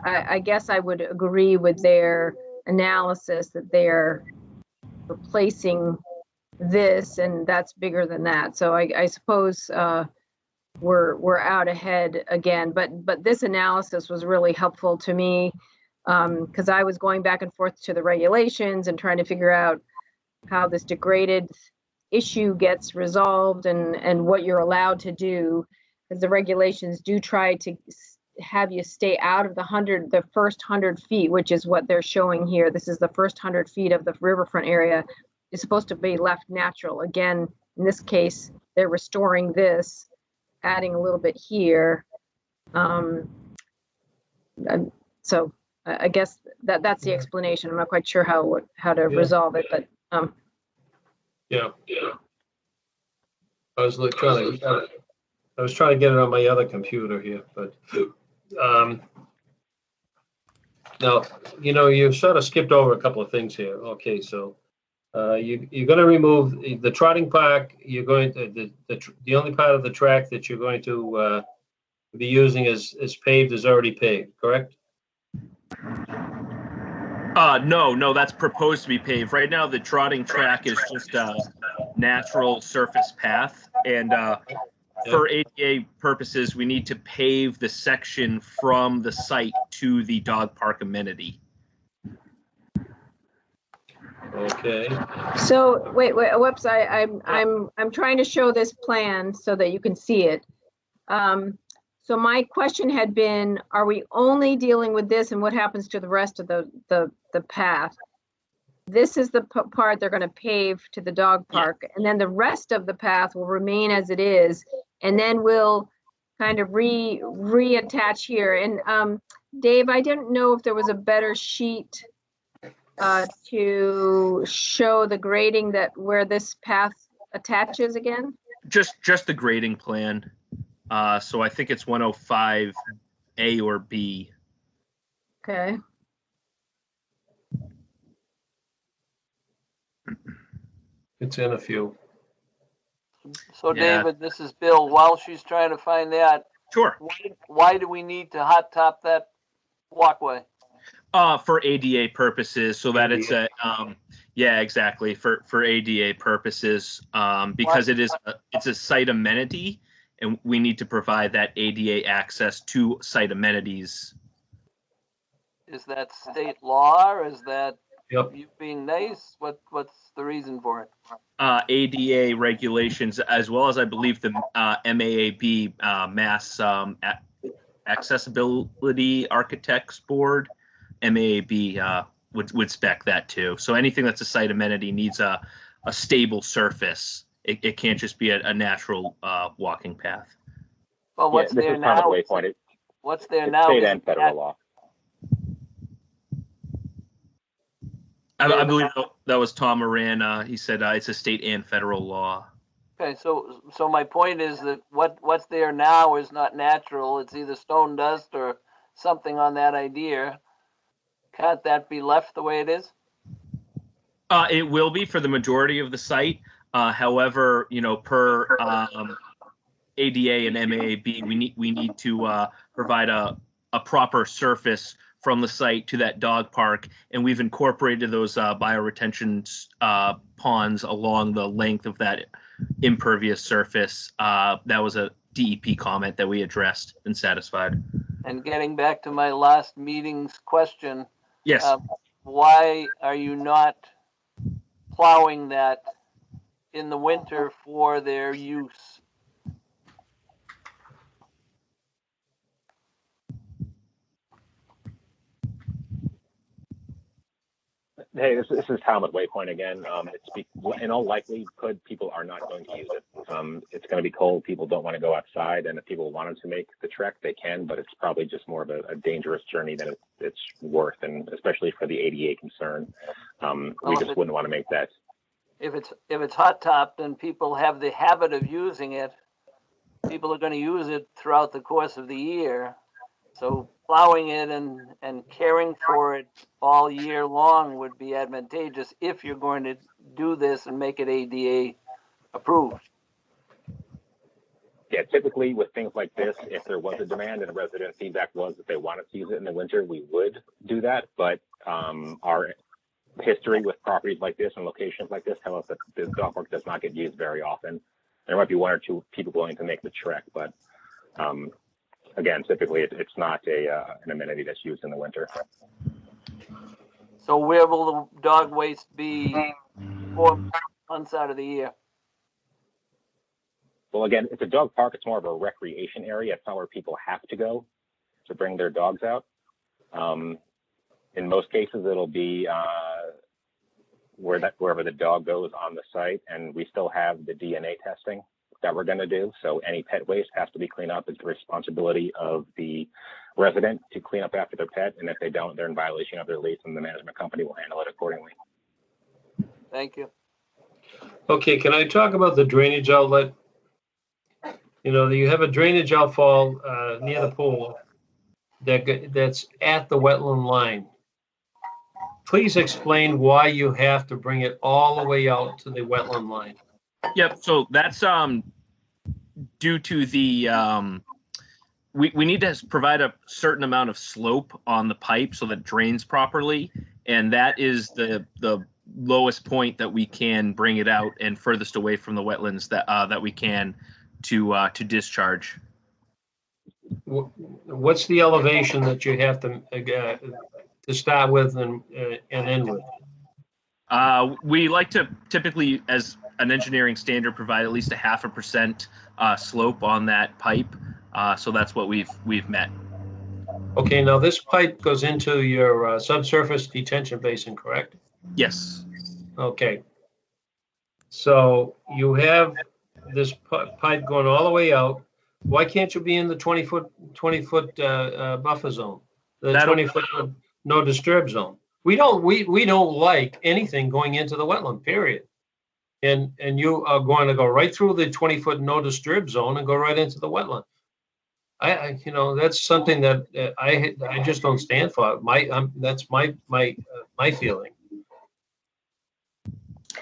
I guess I would agree with their analysis that they're replacing this, and that's bigger than that. So I suppose we're out ahead again, but this analysis was really helpful to me, because I was going back and forth to the regulations and trying to figure out how this degraded issue gets resolved and what you're allowed to do, because the regulations do try to have you stay out of the first 100 feet, which is what they're showing here. This is the first 100 feet of the riverfront area is supposed to be left natural. Again, in this case, they're restoring this, adding a little bit here. So I guess that's the explanation. I'm not quite sure how to resolve it, but yeah. I was trying to get it on my other computer here, but now you sort of skipped over a couple of things here. Okay, so you're going to remove the trotting park. You're going to the only part of the track that you're going to be using is paved, is already paved, correct? No, that's proposed to be paved. Right now, the trotting track is just a natural surface path, and for ADA purposes, we need to pave the section from the site to the dog park amenity. Okay. So wait, whoops! I'm trying to show this plan so that you can see it. So my question had been, are we only dealing with this and what happens to the rest of the path? This is the part they're going to pave to the dog park, and then the rest of the path will remain as it is, and then we'll kind of reattach here. And Dave, I didn't know if there was a better sheet to show the grading that where this path attaches again. Just the grading plan. So I think it's 105A or B. Okay. It's in a few. So Yeah. David, this is Bill. While she's trying to find that, Sure. why do we need to hot top that walkway? For ADA purposes, so that it's a, yeah, exactly, for ADA purposes, because it's a site amenity, and we need to provide that ADA access to site amenities. Is that state law, or is that Yep. you being nice? What's the reason for it? ADA regulations, as well as I believe the MAAB, Mass Accessibility Architects Board, MAAB would spec that too. So anything that's a site amenity needs a stable surface. It can't just be a natural walking path. Well, what's this there is kind of now? waypointed. What's there It's now? state is and federal law. I believe that was Tom Moran. He said it's a state and federal law. Okay, so my point is that what's there now is not natural. It's either stone dust or something on that idea. Can't that be left the way it is? It will be for the majority of the site. However, per ADA and MAAB, we need to provide a proper surface from the site to that dog park, and we've incorporated those bioretention ponds along the length of that impervious surface. That was a DEP comment that we addressed and satisfied. And getting back to my last meeting's question, Yes. Why are you not plowing that in the winter for their use? Hey, this is Tom at Waypoint again. In all likelihood, people are not going to use it. It's going to be cold. People don't want to go outside, and if people wanted to make the trek, they can. But it's probably just more of a dangerous journey than it's worth, and especially for the ADA concern, we just wouldn't want to make that. If it's hot topped and people have the habit of using it, people are going to use it throughout the course of the year. So plowing it and caring for it all year long would be advantageous if you're going to do this and make it ADA approved. Yeah, typically with things like this, if there was a demand and a resident feedback was that they wanted to use it in the winter, we would do that. But our history with properties like this and locations like this tell us that this dog park does not get used very often. There might be one or two people willing to make the trek, but again, typically it's not an amenity that's used in the winter. So where will the dog waste be 4 months out of the year? Well, again, it's a dog park. It's more of a recreation area. It's not where people have to go to bring their dogs out. In most cases, it'll be wherever the dog goes on the site, and we still have the DNA testing that we're going to do. So any pet waste has to be cleaned up. It's the responsibility of the resident to clean up after their pet, and if they don't, they're in violation of their lease, and the management company will handle it accordingly. Thank you. Okay, can I talk about the drainage outlet? You have a drainage outfall near the pool that's at the wetland line. Please explain why you have to bring it all the way out to the wetland line. Yep. So that's due to the we need to provide a certain amount of slope on the pipe so that it drains properly, and that is the lowest point that we can bring it out and furthest away from the wetlands that we can to discharge. What's the elevation that you have to start with and end with? We like to typically, as an engineering standard, provide at least a 0.5% slope on that pipe. So that's what we've met. Okay, now this pipe goes into your subsurface detention basin, correct? Yes. Okay. So you have this pipe going all the way out. Why can't you be in the 20-foot buffer zone? The That'll- 20-foot no disturb zone. We don't like anything going into the wetland, period. And you are going to go right through the 20-foot no disturb zone and go right into the wetland. I that's something that I just don't stand for. That's my feeling.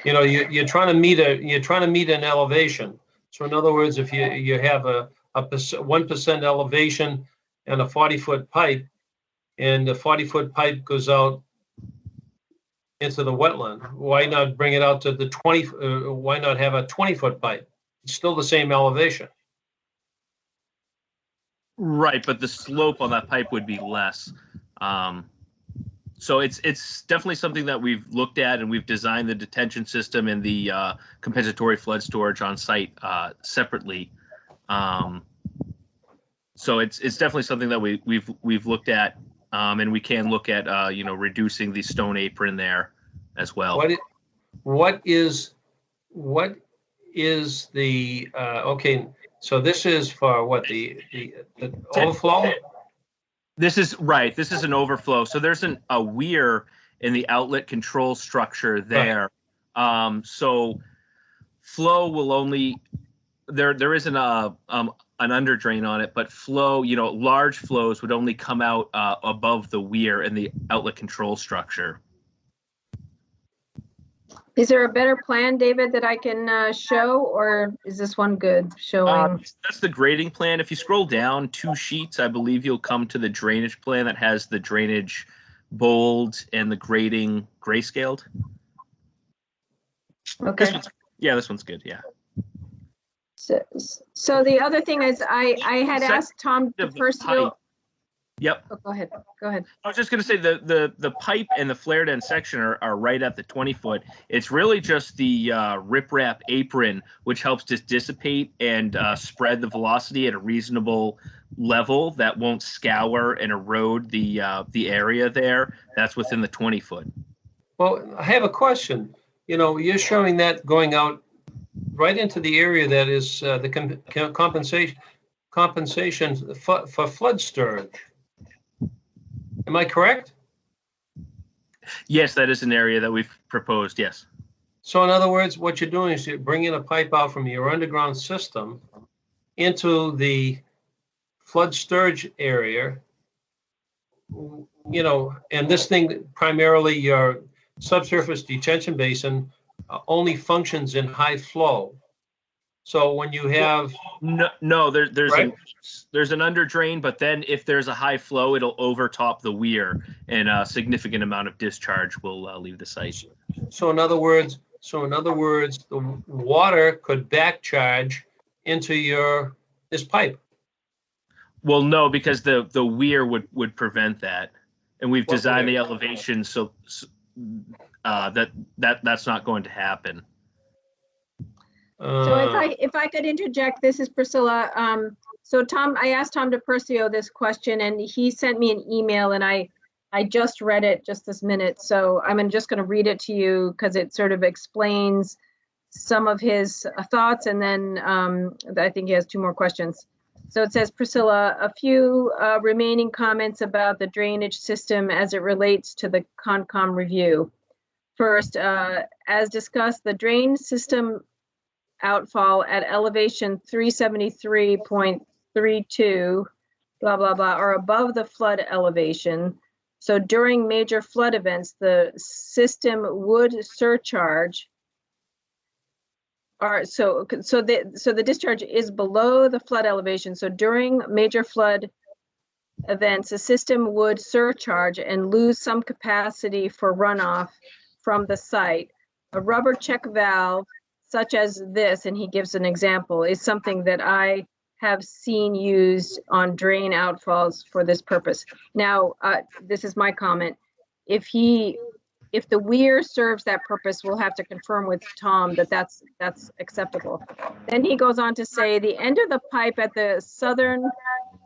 You're trying to meet an elevation. So in other words, if you have a 1% elevation and a 40-foot pipe, and the 40-foot pipe goes out into the wetland, why not bring it out to the 20? Why not have a 20-foot pipe? It's still the same elevation. Right, but the slope on that pipe would be less. So it's definitely something that we've looked at, and we've designed the detention system and the compensatory flood storage on site separately. So it's definitely something that we've looked at, and we can look at reducing the stone apron there as well. What is the okay? So this is for what, the overflow? This is right. This is an overflow. So there's a weir in the outlet control structure there. Right. So flow will only there isn't an under drain on it, but flow, large flows would only come out above the weir in the outlet control structure. Is there a better plan, David, that I can show, or is this one good showing? That's the grading plan. If you scroll down 2 sheets, I believe you'll come to the drainage plan that has the drainage bold and the grading grayscaled. Okay. This one's good. Yeah. So the other thing is I had asked Tom Percio. Yep. Oh, go ahead. I was just going to say the pipe and the flared end section are right at the 20-foot. It's really just the riprap apron, which helps to dissipate and spread the velocity at a reasonable level that won't scour and erode the area there. That's within the 20-foot. Well, I have a question. You're showing that going out right into the area that is the compensation for flood storage. Am I correct? Yes, that is an area that we've proposed, yes. So in other words, what you're doing is you're bringing a pipe out from your underground system into the flood storage area, and this thing, primarily your subsurface detention basin, only functions in high flow. So when you have there's right? there's an under drain, but then if there's a high flow, it'll overtop the weir, and a significant amount of discharge will leave the site. So in other words, the water could back charge into this pipe. Well, no, because the weir would prevent that, and we've designed the elevation so that's not going to happen. So if I could interject, this is Priscilla. So Tom, I asked Tom DePercio this question, and he sent me an email, and I just read it just this minute. So I'm just going to read it to you because it sort of explains some of his thoughts, and then I think he has 2 more questions. So it says, Priscilla, a few remaining comments about the drainage system as it relates to the Concom review. First, as discussed, the drain system outfall at elevation 373.32, blah, blah, blah, are above the flood elevation. So during major flood events, the system would surcharge. So the discharge is below the flood elevation. So during major flood events, the system would surcharge and lose some capacity for runoff from the site. A rubber check valve such as this, and he gives an example, is something that I have seen used on drain outfalls for this purpose. Now, this is my comment. If he if the weir serves that purpose, we'll have to confirm with Tom that that's acceptable. Then he goes on to say the end of the pipe at the southern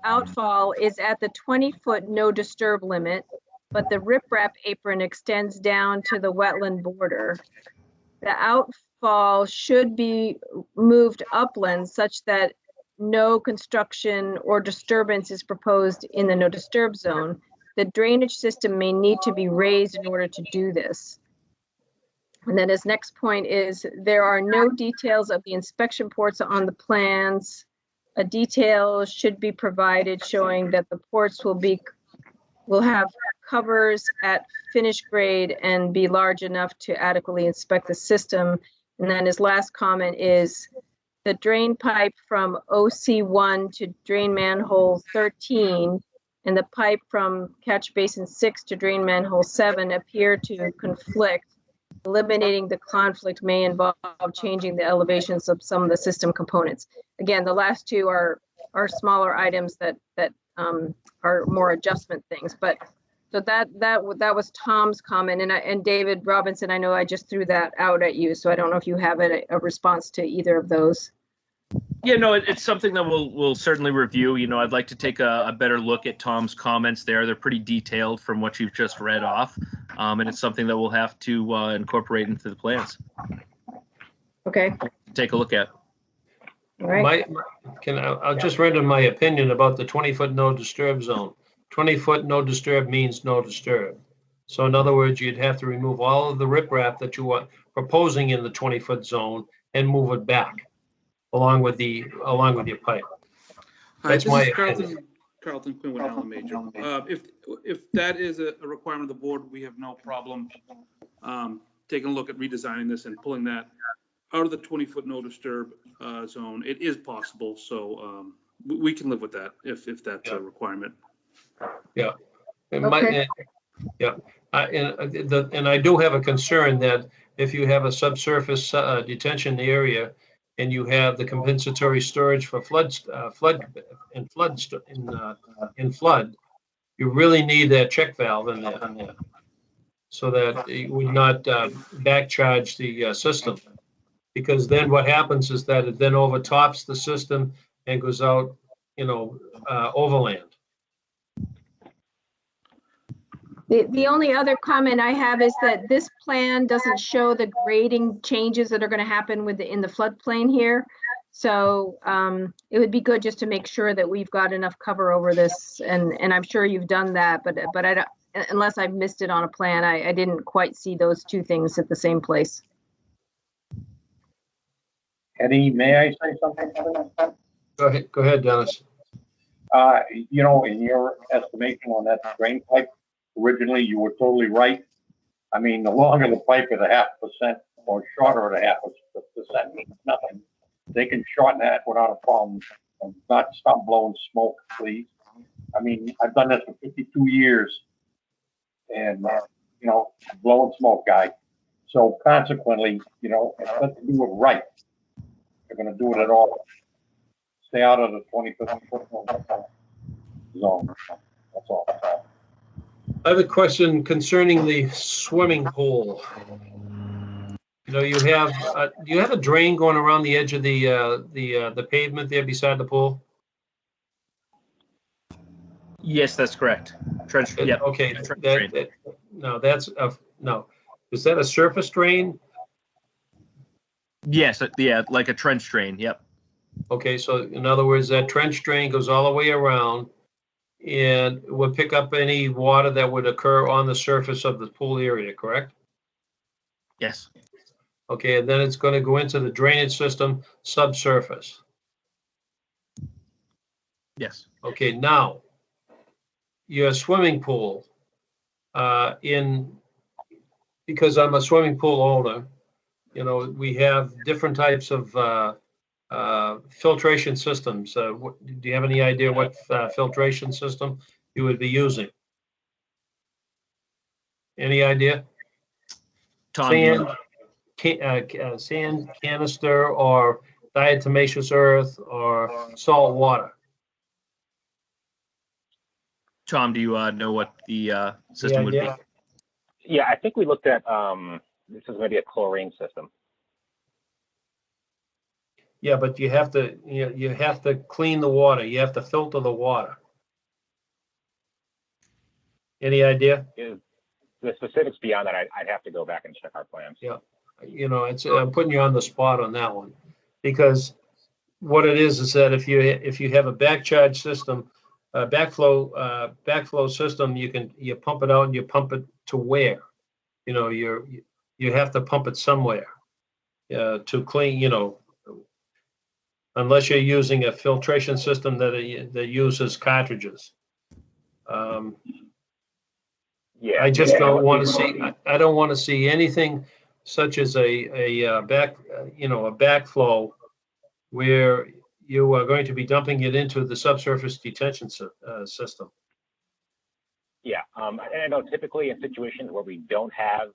outfall is at the 20-foot no disturb limit, but the riprap apron extends down to the wetland border. The outfall should be moved upland such that no construction or disturbance is proposed in the no disturb zone. The drainage system may need to be raised in order to do this. And then his next point is there are no details of the inspection ports on the plans. A detail should be provided showing that the ports will have covers at finish grade and be large enough to adequately inspect the system. And then his last comment is the drain pipe from OC1 to drain manhole 13 and the pipe from catch basin 6 to drain manhole 7 appear to conflict. Eliminating the conflict may involve changing the elevations of some of the system components. Again, the last two are smaller items that are more adjustment things. But so that was Tom's comment, and David Robinson, I know I just threw that out at you, so I don't know if you have a response to either of those. Yeah, no, it's something that we'll certainly review. You know, I'd like to take a better look at Tom's comments there. They're pretty detailed from what you've just read off, and it's something that we'll have to incorporate into the plans. Okay. Take a look at. All right. I'll just render my opinion about the 20-foot no disturb zone. 20-foot no disturb means no disturb. So in other words, you'd have to remove all of the riprap that you are proposing in the 20-foot zone and move it back along with your pipe. That's my opinion. Carlton Quinn with Allen Major. If that is a requirement of the board, we have no problem taking a look at redesigning this and pulling that out of the 20-foot no disturb zone. It is possible, so we can live with that if that's a requirement. Yeah. Okay. And I do have a concern that if you have a subsurface detention area and you have the compensatory storage for flood, you really need that check valve in there so that it would not back charge the system. Because then what happens is that it then overtops the system and goes out, overland. The only other comment I have is that this plan doesn't show the grading changes that are going to happen in the floodplain here. So it would be good just to make sure that we've got enough cover over this, and I'm sure you've done that, but I don't, unless I've missed it on a plan, I didn't quite see those two things at the same place. Eddie, may I say something? Go ahead, Dennis. In your estimation on that drain pipe, originally you were totally right. I mean, the longer the pipe is 0.5% or shorter at 0.5% means nothing. They can shorten that without a problem and not stop blowing smoke, please. I mean, I've done this for 52 years and, blowing smoke, guy. So consequently, let's do it right. They're going to do it at all. Stay out of the 20-foot zone. That's all. I have a question concerning the swimming pool. You have a drain going around the edge of the pavement there beside the pool? Yes, that's correct. Trench. Yeah. Okay. No. Is that a surface drain? Yes. Yeah, like a trench drain. Yep. Okay. So in other words, that trench drain goes all the way around and would pick up any water that would occur on the surface of the pool area, correct? Yes. Okay, and then it's going to go into the drainage system subsurface. Yes. Okay, now your swimming pool, because I'm a swimming pool owner, we have different types of filtration systems. Do you have any idea what filtration system you would be Any idea? Tom, sand canister or diatomaceous earth or salt water? Tom, do you know what the system would be? Yeah, I think we looked at, this is maybe a chlorine system. Yeah, but you have to clean the water. You have to filter the water. Any idea? The specifics beyond that, I'd have to go back and check our plans. Yeah, I'm putting you on the spot on that one, because what it is that if you have a backcharge system, backflow system, you pump it out and you pump it to where? You have to pump it somewhere to clean. Unless you're using a filtration system that uses cartridges. Yeah, I just don't want to see. I don't want to see anything such as a backflow where you are going to be dumping it into the subsurface detention system. Yeah, and I know typically in situations where we don't have,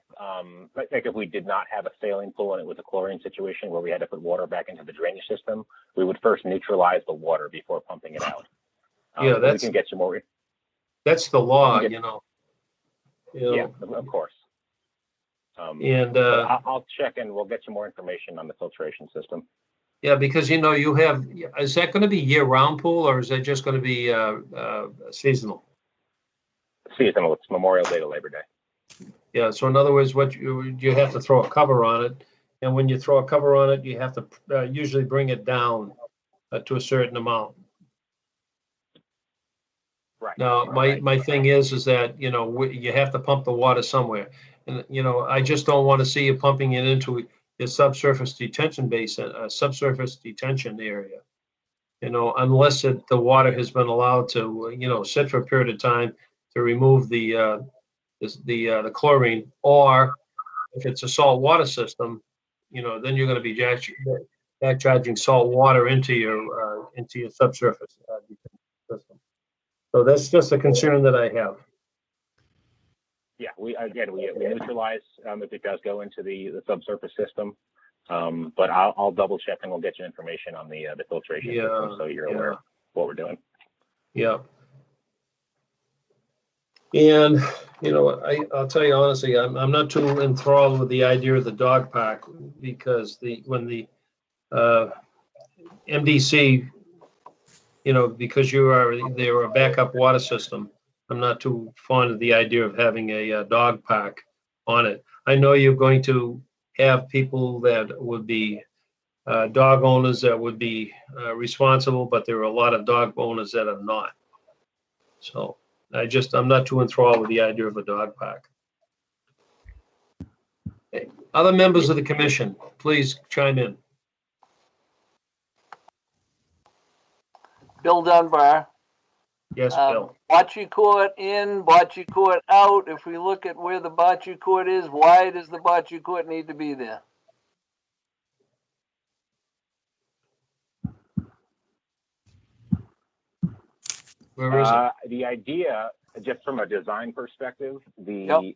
like if we did not have a saline pool and it was a chlorine situation where we had to put water back into the drainage system, we would first neutralize the water before pumping it out. Yeah, we can get you more. That's the law, Yeah, of course. And I'll check and we'll get you more information on the filtration system. Yeah, because you have. Is that going to be year-round pool, or is that just going to be seasonal? Seasonal. It's Memorial Day to Labor Day. Yeah. So in other words, what you have to throw a cover on it, and when you throw a cover on it, you have to usually bring it down to a certain amount. Right. Now, my thing is that you have to pump the water somewhere, and I just don't want to see you pumping it into the subsurface detention basin, subsurface detention area. Unless the water has been allowed to sit for a period of time to remove the chlorine, or if it's a salt water system, then you're going to be backcharging salt water into your subsurface system. So that's just a concern that I have. Yeah, we neutralize if it does go into the subsurface system. But I'll double check and we'll get you information on the filtration system so you're aware of what we're doing. Yeah. And I'll tell you honestly, I'm not too enthralled with the idea of the dog park, because when the MDC, because they're a backup water system, I'm not too fond of the idea of having a dog park on it. I know you're going to have people that would be dog owners that would be responsible, but there are a lot of dog owners that are not. So I'm not too enthralled with the idea of a dog park. Okay. Other members of the commission, please chime in. Bill Dunbar. Yes, Bill. Bocce court in, bocce court out. If we look at where the bocce court is, why does the bocce court need to be there? Where is it? The idea, just from a design perspective, the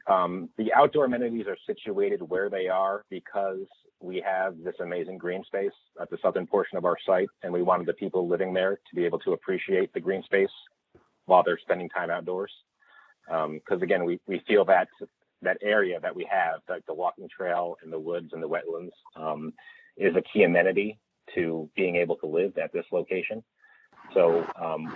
outdoor amenities are situated where they are because we have this amazing green space at the southern portion of our site, and we wanted the people living there to be able to appreciate the green space while they're spending time outdoors. Because again, we feel that area that we have, like the walking trail and the woods and the wetlands, is a key amenity to being able to live at this location. So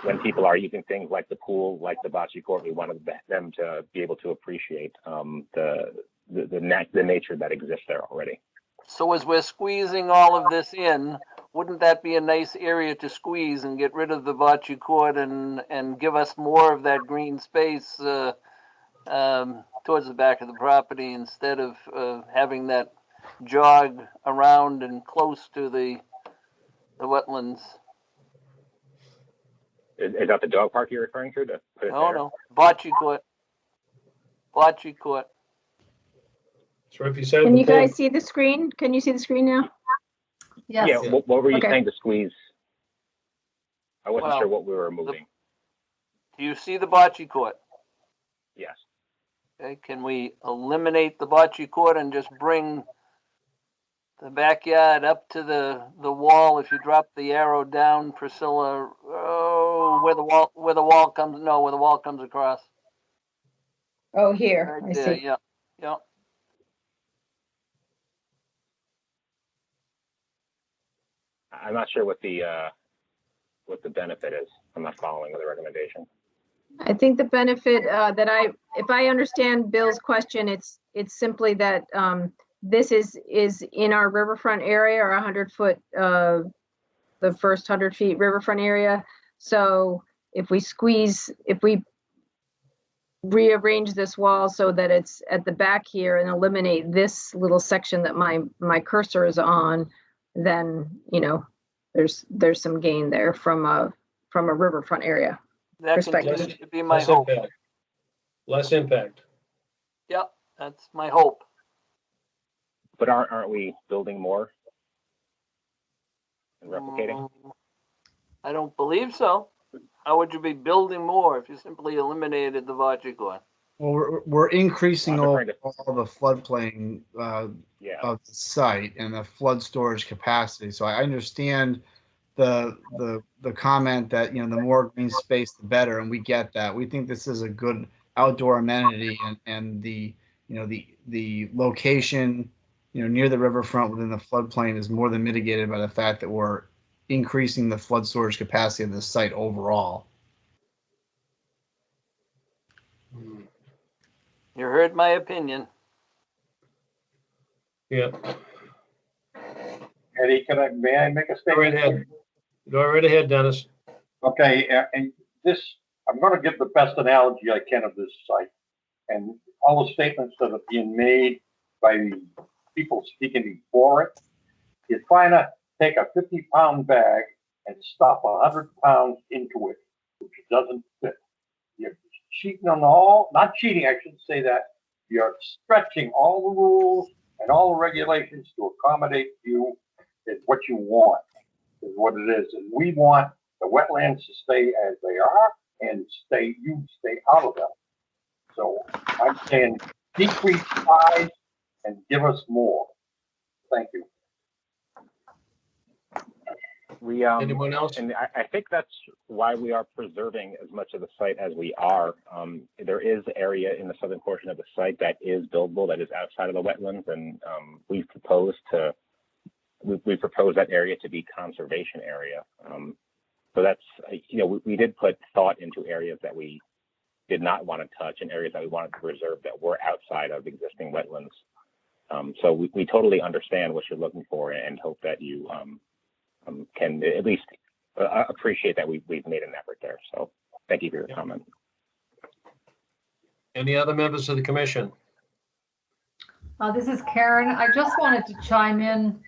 when people are using things like the pool, like the bocce court, we wanted them to be able to appreciate the nature that exists there already. So as we're squeezing all of this in, wouldn't that be a nice area to squeeze and get rid of the bocce court and give us more of that green space towards the back of the property, instead of having that jog around and close to the wetlands? Is that the dog park you're referring to? No, bocce court. Bocce court. Can you guys see the screen? Can you see the screen now? Yes. Yeah, what were you Okay. saying to squeeze? I wasn't sure what we were moving. Do you see the bocce court? Yes. Okay, can we eliminate the bocce court and just bring the backyard up to the wall? If you drop the arrow down, Priscilla, where the wall comes across. Oh, here, I Right there, see. yeah, Yeah. I'm not sure what the benefit is. I'm not following the recommendation. I think the benefit if I understand Bill's question, it's simply that this is in our riverfront area, or 100-foot, the first 100 feet riverfront area. So if we rearrange this wall so that it's at the back here and eliminate this little section that my cursor is on, then, you know, there's some gain there from a riverfront area. That Perspective. continues to be my Less hope. impact. Less impact. Yep, that's my hope. But aren't we building more and replicating? I don't believe so. How would you be building more if you simply eliminated the bocce court? Well, we're increasing I'm all referring the floodplain Yeah. of the site and the flood storage capacity. So I understand the comment that, you know, the more green space, the better, and we get that. We think this is a good outdoor amenity, and the, you know, the location, you know, near the riverfront within the floodplain is more than mitigated by the fact that we're increasing the flood storage capacity of the site overall. You heard my opinion. Yeah. Eddie, may I make a Go right statement? ahead. Go right ahead, Dennis. Okay, and this, I'm gonna give the best analogy I can of this site. And all the statements that are being made by the people speaking before it, you're trying to take a 50-pound bag and stuff 100 pounds into it, which doesn't fit. You're cheating on not cheating, I shouldn't say that. You're stretching all the rules and all the regulations to accommodate you is what you want, is what it is. And we want the wetlands to stay as they are and you stay out of them. So I'm saying decrease size and give us more. Thank you. Anyone else? And I think that's why we are preserving as much of the site as we are. There is area in the southern portion of the site that is buildable, that is outside of the wetlands, and we've proposed that area to be conservation area. So that's, you know, we did put thought into areas that we did not want to touch and areas that we wanted to preserve that were outside of existing wetlands. So we totally understand what you're looking for and hope that you can at least appreciate that we've made an effort there. So thank you for your comment. Any other members of the commission? This is Karen. I just wanted to chime in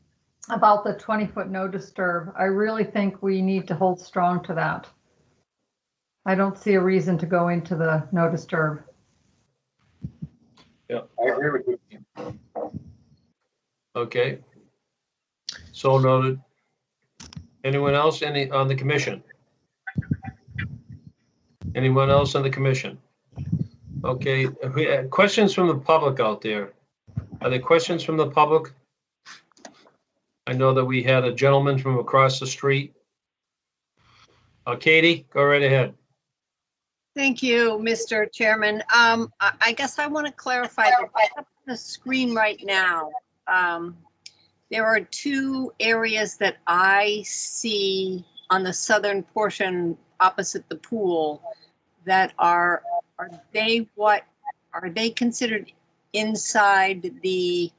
about the 20-foot no disturb. I really think we need to hold strong to that. I don't see a reason to go into the no disturb. Yeah, I agree with you. Okay. So noted. Anyone else on the commission? Anyone else on the commission? Okay, questions from the public out there? Are there questions from the public? I know that we had a gentleman from across the street. Katie, go right ahead. Thank you, Mr. Chairman. I guess I want to clarify that on the screen right now, there are two areas that I see on the southern portion opposite the pool that are they considered inside the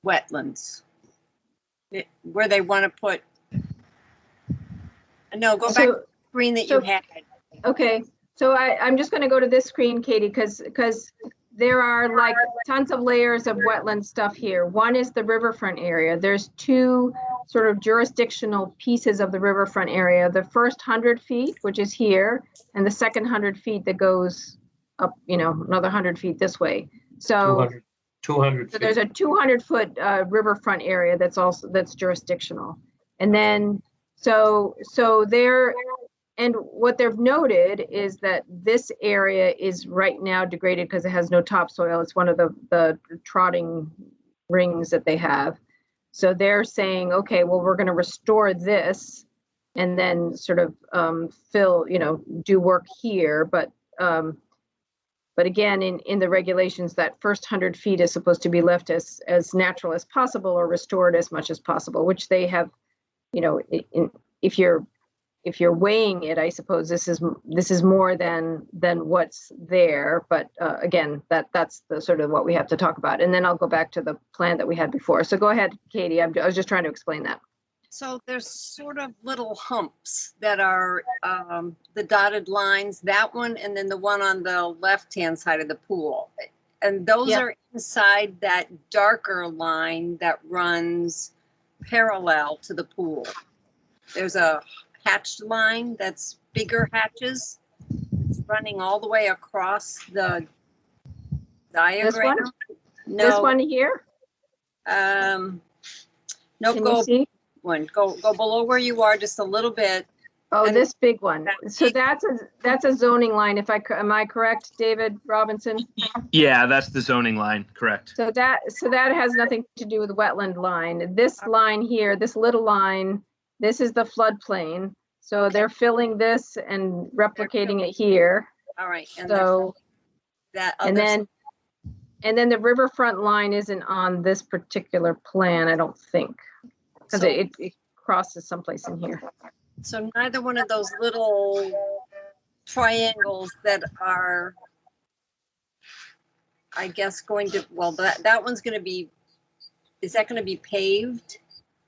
wetlands? Where they want to put, no, go back to the screen that you had. Okay, so I'm just going to go to this screen, Katie, because there are like tons of layers of wetland stuff here. One is the riverfront area. There's two sort of jurisdictional pieces of the riverfront area. The first 100 feet, which is here, and the second 100 feet that goes up, you know, another 100 feet this way. So 200 so feet. there's a 200-foot riverfront area that's jurisdictional. And then, so there, and what they've noted is that this area is right now degraded because it has no topsoil. It's one of the trotting rings that they have. So they're saying, okay, well, we're going to restore this and then sort of fill, you know, do work here. But But again, in the regulations, that first 100 feet is supposed to be left as natural as possible or restored as much as possible, which they have, you know, if you're weighing it, I suppose this is more than what's there. But again, that's the sort of what we have to talk about. And then I'll go back to the plan that we had before. So go ahead, Katie. I was just trying to explain that. So there's sort of little humps that are the dotted lines, that one, and then the one on the left-hand side of the pool. And those are inside that darker line that runs parallel to the pool. There's a hatched line that's bigger hatches. It's running all the way across the diagram. This one? No. This one here? No, Can you see? One. Go below where you are just a little bit. Oh, and this big one. So that's a zoning line. Am I correct, David Robinson? Yeah, that's the zoning line, correct. So that has nothing to do with the wetland line. This line here, this little line, this is the floodplain. So they're filling this and replicating it here. All right. And so that and then the riverfront line isn't on this particular plan, I don't think, because it crosses someplace in here. So neither one of those little triangles that are, I guess, going to, well, that one's going to be, is that going to be paved?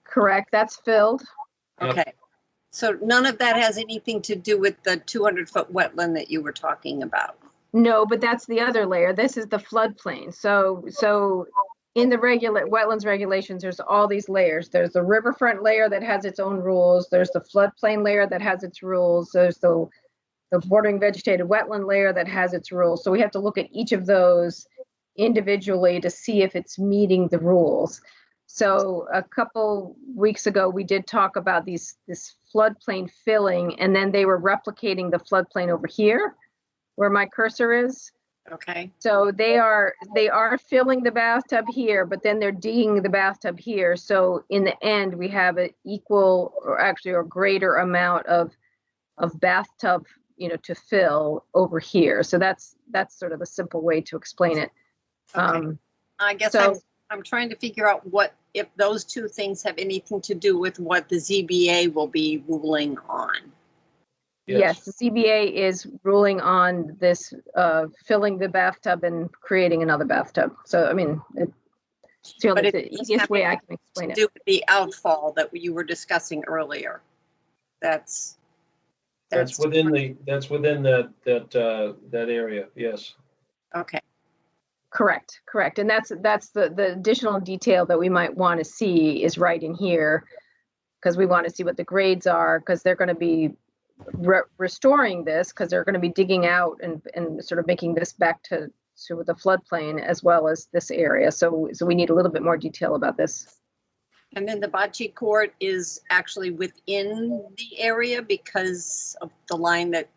Correct, that's filled. Okay. Yep. So none of that has anything to do with the 200-foot wetland that you were talking about? No, but that's the other layer. This is the floodplain. So in the wetlands regulations, there's all these layers. There's the riverfront layer that has its own rules. There's the floodplain layer that has its rules. There's the bordering vegetated wetland layer that has its rules. So we have to look at each of those individually to see if it's meeting the rules. So a couple weeks ago, we did talk about this floodplain filling, and then they were replicating the floodplain over here, where my cursor is. Okay. So they are filling the bathtub here, but then they're digging the bathtub here. So in the end, we have an equal or actually a greater amount of bathtub, you know, to fill over here. So that's sort of a simple way to explain it. Okay. I guess I'm trying to figure out if those two things have anything to do with what the ZBA will be ruling on. Yes, the ZBA is ruling on this filling the bathtub and creating another bathtub. So, I mean, it's the easiest way I can explain it. Do with the outfall that you were discussing earlier. That's within that area. Yes. Okay. Correct. And that's the additional detail that we might want to see is right in here, because we want to see what the grades are, because they're going to be restoring this, because they're going to be digging out and sort of making this back to the floodplain as well as this area. So we need a little bit more detail about this. And then the bocce court is actually within the area because of the line that,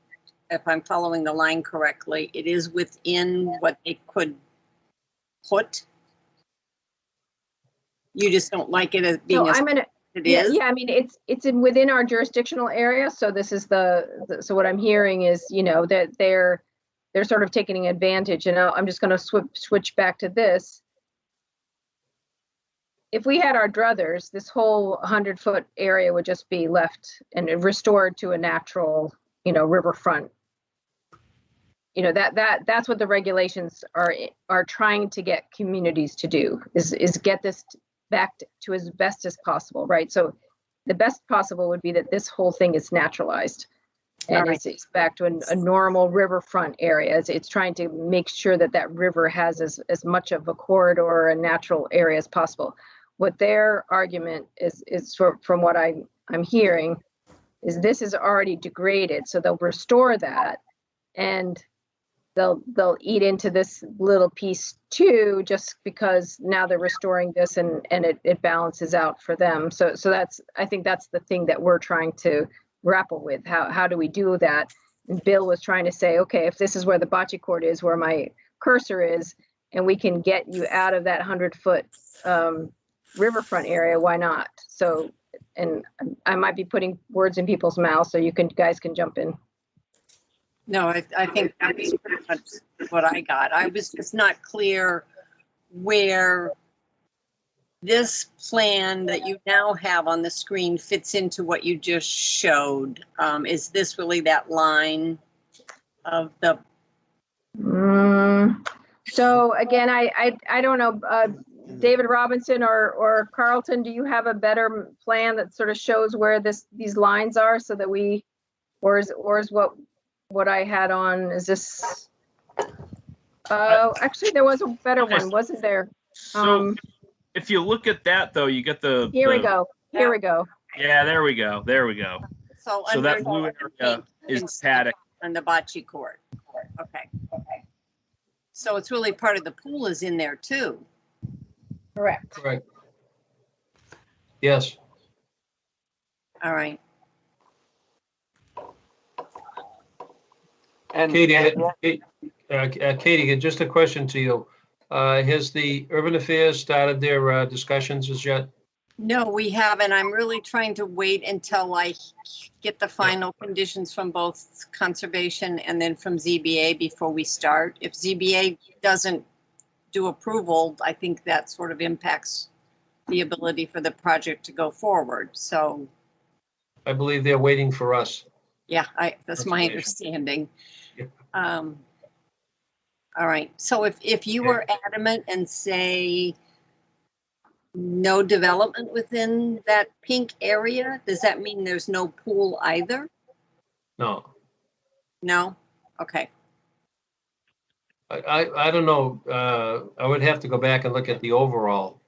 if I'm following the line correctly, it is within what they could put. You just don't like it as being Yeah, I mean, it's within our jurisdictional area. So this is so what I'm hearing is, you know, that they're sort of taking advantage. And I'm just going to switch back to this. If we had our druthers, this whole 100-foot area would just be left and restored to a natural, you know, riverfront. You know, that's what the regulations are trying to get communities to do is get this back to as best as possible, right? So the best possible would be that this whole thing is naturalized and it's back to a normal riverfront area. It's trying to make sure that river has as much of a corridor or a natural area as possible. What their argument is from what I'm hearing is this is already degraded, so they'll restore that and they'll eat into this little piece too, just because now they're restoring this and it balances out for them. So I think that's the thing that we're trying to grapple with. How do we do that? And Bill was trying to say, okay, if this is where the bocce court is, where my cursor is, and we can get you out of that 100-foot riverfront area, why not? So, and I might be putting words in people's mouths, so guys can jump in. No, I think that's pretty much what I got. I was just not clear where this plan that you now have on the screen fits into what you just showed. Is this really that line of the? So again, I don't know, David Robinson or Carlton, do you have a better plan that sort of shows where these lines are so that we, or is what I had on, is this? Actually, there was a better one, wasn't there? So if you look at that though, you get the. Here we go. Here we go. Yeah, there we go. There we go. So that blue area is paddock. And the bocce court. Okay. So it's really part of the pool is in there too. Correct. Correct. Yes. All right. And Katie, just a question to you. Has the Urban Affairs started their discussions as yet? No, we haven't. I'm really trying to wait until I get the final conditions from both conservation and then from ZBA before we start. If ZBA doesn't do approval, I think that sort of impacts the ability for the project to go forward. So I believe they're waiting for us. yeah, that's my understanding. All right. So if you were adamant and say no development within that pink area, does that mean there's no pool either? No. No? Okay. I don't know. I would have to go back and look at the overall,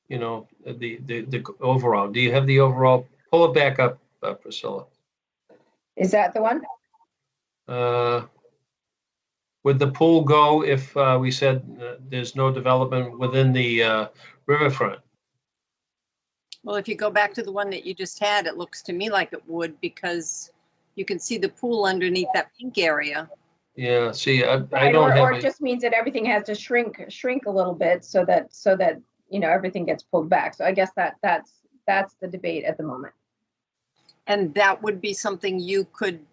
you know, the overall. Do you have the overall? Pull it back up, Priscilla. Is that the one? Would the pool go if we said there's no development within the riverfront? Well, if you go back to the one that you just had, it looks to me like it would, because you can see the pool underneath that pink area. Yeah, see, I Right, don't have or it. it just means that everything has to shrink a little bit so that you know everything gets pulled back. So I guess that's the debate at the moment. And that would be something you could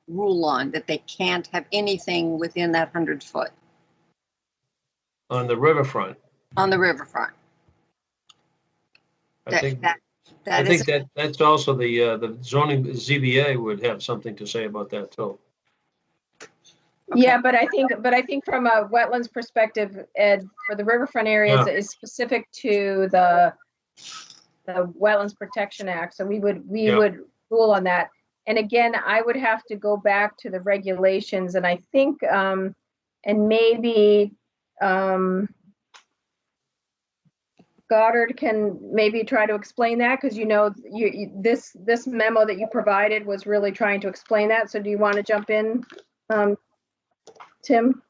rule on, that they can't have anything within that 100-foot On the riverfront. on the riverfront. I think That that's also the zoning ZBA would have something to say about that too. Okay. Yeah, but I think from a wetlands perspective, Ed, for the riverfront areas is specific to the Wetlands Protection Act. So we would rule on that. And again, I would have to go back to the regulations, and I think and maybe Goddard can maybe try to explain that, because you know this memo that you provided was really trying to explain that. So do you want to jump in, Tim?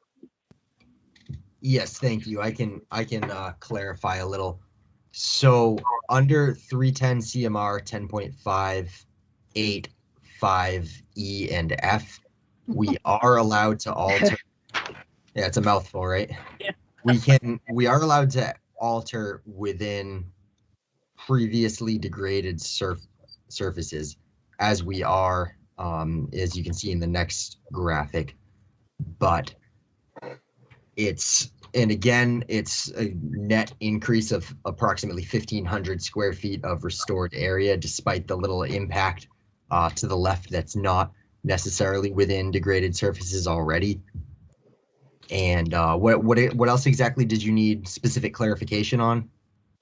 Yes, thank you. I can clarify a little. So under 310 CMR 10.585E and F, we are allowed to alter. Yeah, it's a mouthful, right? Yeah. We are allowed to alter within previously degraded surfaces, as we are, as you can see in the next graphic. But it's a net increase of approximately 1,500 square feet of restored area, despite the little impact to the left that's not necessarily within degraded surfaces already. And what else exactly did you need specific clarification on?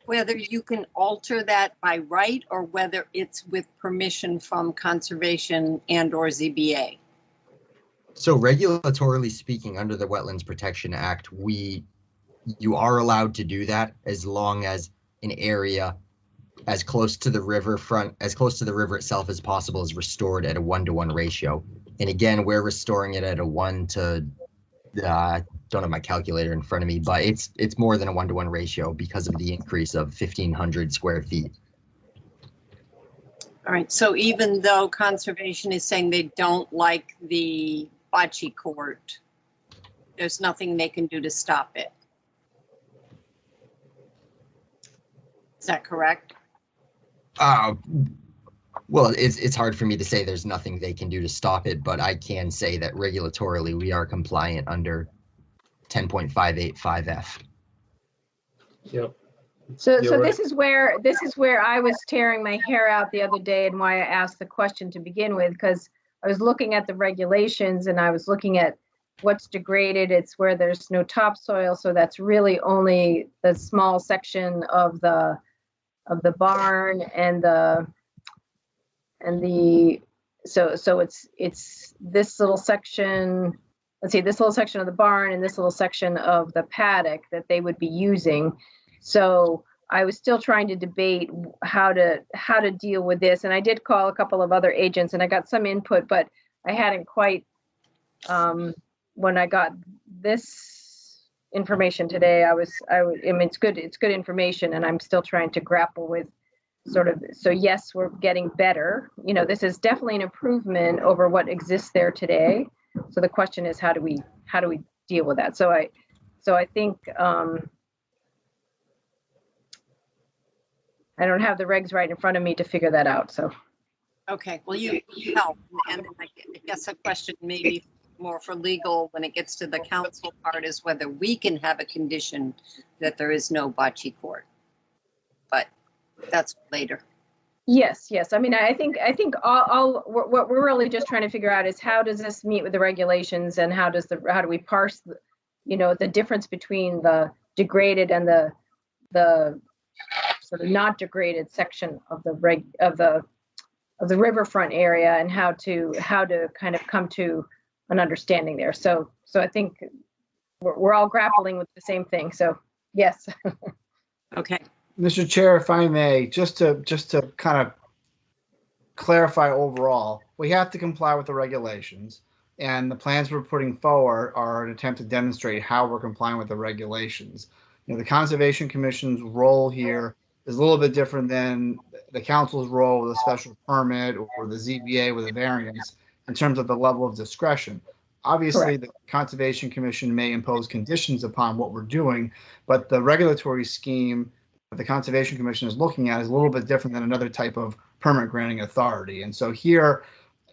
whether you can alter that by right or whether it's with permission from conservation and or ZBA. So regulatorily speaking, under the Wetlands Protection Act, you are allowed to do that as long as an area as close to the river itself as possible is restored at a 1-to-1 ratio. And again, we're restoring it at a 1 to, I don't have my calculator in front of me, but it's more than a 1-to-1 ratio because of the increase of 1,500 square feet. All right, so even though conservation is saying they don't like the bocce court, there's nothing they can do to stop it. Is that correct? Well, it's hard for me to say there's nothing they can do to stop it, but I can say that regulatorily we are compliant under 10.585F. Yep. So You're right. this is where I was tearing my hair out the other day, and why I asked the question to begin with, because I was looking at the regulations and I was looking at what's degraded. It's where there's no topsoil, so that's really only the small section of the barn and the so it's this little section. Let's see, this little section of the barn and this little section of the paddock that they would be using. So I was still trying to debate how to deal with this, and I did call a couple of other agents, and I got some input, but I hadn't quite. When I got this information today, I mean, it's good information, and I'm still trying to grapple with sort of. So yes, we're getting better. You know, this is definitely an improvement over what exists there today. So the question is, how do we deal with that? So I think. I don't have the regs right in front of me to figure that out, so. Okay, well, you help. And I guess a question maybe more for legal when it gets to the council part is whether we can have a condition that there is no bocce court. But that's later. Yes. I mean, I think all what we're really just trying to figure out is how does this meet with the regulations, and how do we parse the difference between the degraded and the sort of not degraded section of the riverfront area, and how to kind of come to an understanding there. So I think we're all grappling with the same thing. So yes. Okay. Mr. Chair, if I may, just to kind of clarify overall, we have to comply with the regulations, and the plans we're putting forward are an attempt to demonstrate how we're complying with the regulations. You know, the Conservation Commission's role here is a little bit different than the council's role with a special permit or the ZBA with a variance in terms of the level of discretion. Obviously, the Conservation Commission may impose conditions upon what we're doing, but the regulatory scheme that the Conservation Commission is looking at is a little bit different than another type of permit granting authority. And so here,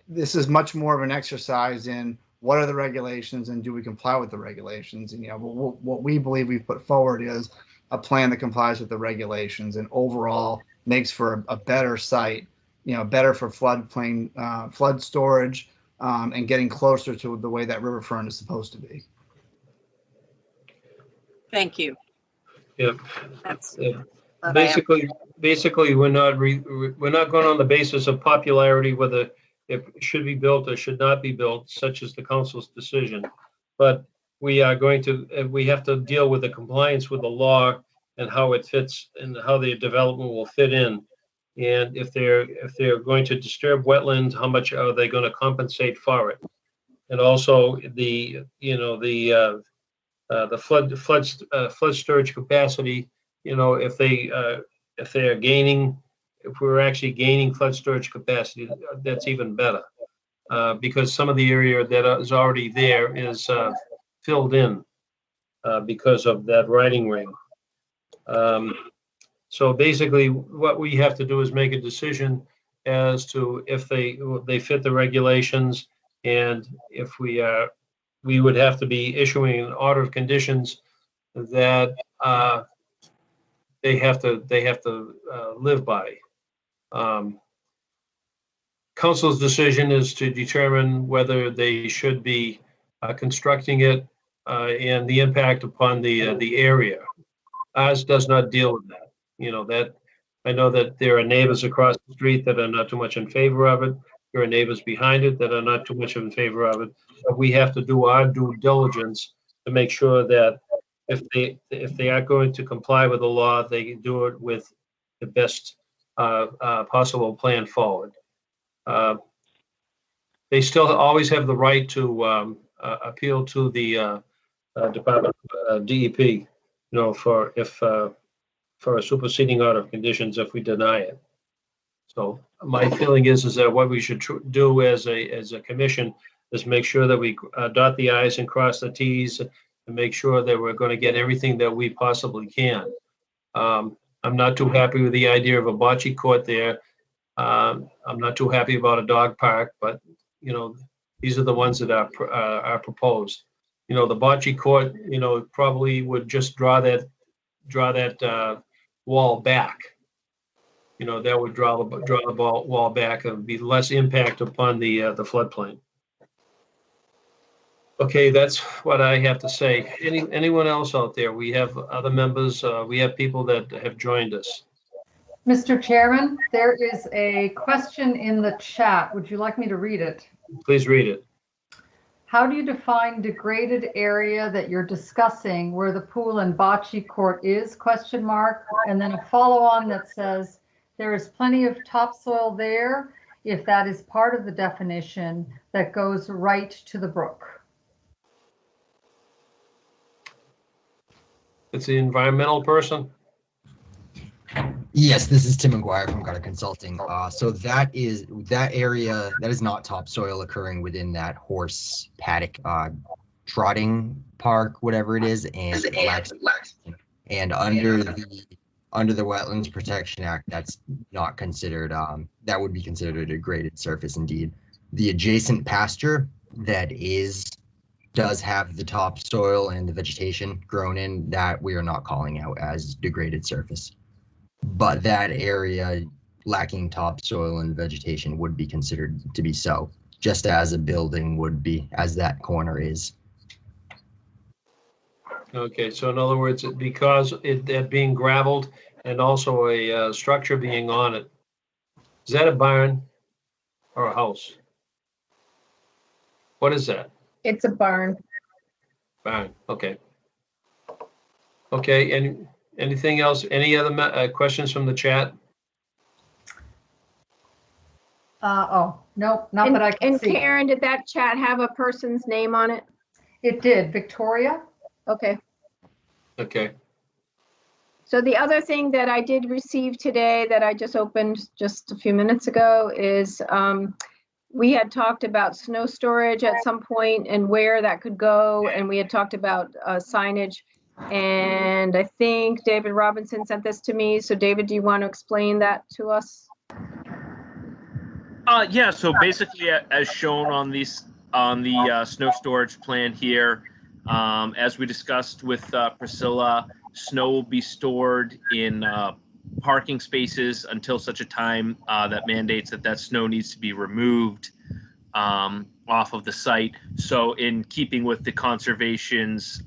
this is much more of an exercise in what are the regulations and do we comply with the regulations? And, what we believe we've put forward is a plan that complies with the regulations and overall makes for a better site, better for floodplain, flood storage, and getting closer to the way that riverfront is supposed to be. Thank you. Yep. That's basically we're not going on the basis of popularity, whether it should be built or should not be built, such as the council's decision. But we have to deal with the compliance with the law and how it fits and how the development will fit in. And if they're going to disturb wetlands, how much are they going to compensate for it? And also the flood storage capacity. If we're actually gaining flood storage capacity, that's even better. Because some of the area that is already there is filled in because of that riding ring. So basically, what we have to do is make a decision as to if they fit the regulations, and if we would have to be issuing an order of conditions that they have to live by. Council's decision is to determine whether they should be constructing it and the impact upon the area. Ours does not deal with that. That I know that there are neighbors across the street that are not too much in favor of it. There are neighbors behind it that are not too much in favor of it. But we have to do our due diligence to make sure that if they are going to comply with the law, they do it with the best possible plan forward. They still always have the right to appeal to the Department of DEP, for a superseding order of conditions if we deny it. So my feeling is that what we should do as a commission is make sure that we dot the i's and cross the t's, and make sure that we're going to get everything that we possibly can. I'm not too happy with the idea of a bocce court there. I'm not too happy about a dog park, but, you know, these are the ones that are proposed. You know, the bocce court, you know, probably would just draw that wall back. You know, that would draw the wall back and be less impact upon the floodplain. Okay, that's what I have to say. Anyone else out there? We have other members. We have people that have joined us. Mr. Chairman, there is a question in the chat. Would you like me to read it? Please read it. How do you define degraded area that you're discussing where the pool and bocce court is, ? And then a follow-on that says, there is plenty of topsoil there if that is part of the definition that goes right to the brook. It's the environmental person. Yes, this is Tim McGuire from Goddard Consulting. So that area, that is not topsoil occurring within that horse paddock, trotting park, whatever it is, and under the Wetlands Protection Act, that's not considered. That would be considered a degraded surface indeed. The adjacent pasture that does have the topsoil and the vegetation grown in, that we are not calling out as degraded surface. But that area lacking topsoil and vegetation would be considered to be so, just as a building would be, as that corner is. Okay, so in other words, because it being gravelled and also a structure being on it, is that a barn or a house? What is that? It's a barn. Barn, okay. Okay, and anything else? Any other questions from the chat? Oh, no, not that I can see. And Karen, did that chat have a person's name on it? It did, Victoria. Okay. Okay. So the other thing that I did receive today that I just opened just a few minutes ago is we had talked about snow storage at some point and where that could go. And we had talked about signage. And I think David Robinson sent this to me. So David, do you want to explain that to us? Yeah, so basically as shown on the snow storage plan here, as we discussed with Priscilla, snow will be stored in parking spaces until such a time that mandates that snow needs to be removed off of the site. So in keeping with the conservation's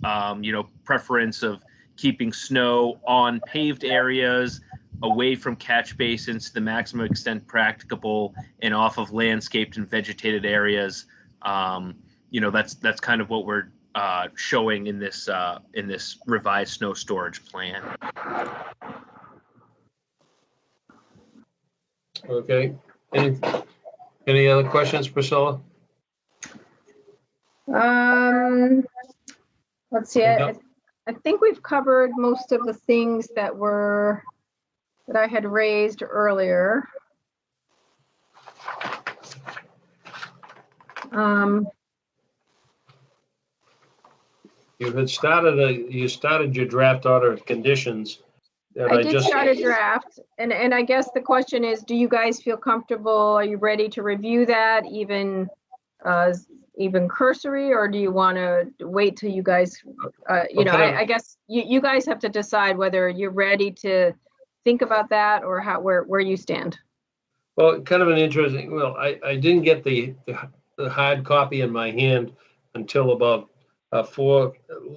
preference of keeping snow on paved areas, away from catch basins to the maximum extent practicable, and off of landscaped and vegetated areas, that's kind of what we're showing in this revised snow storage plan. Okay. Any other questions, Priscilla? Let's see. I think we've covered most of the things that I had raised earlier. You started your draft order of conditions. I did start a draft, and I guess the question is, do you guys feel comfortable? Are you ready to review that, even cursory, or do you want to wait till you guys, I guess you guys have to decide whether you're ready to think about that or where you stand. Well, kind of an interesting. Well, I didn't get the hard copy in my hand until about a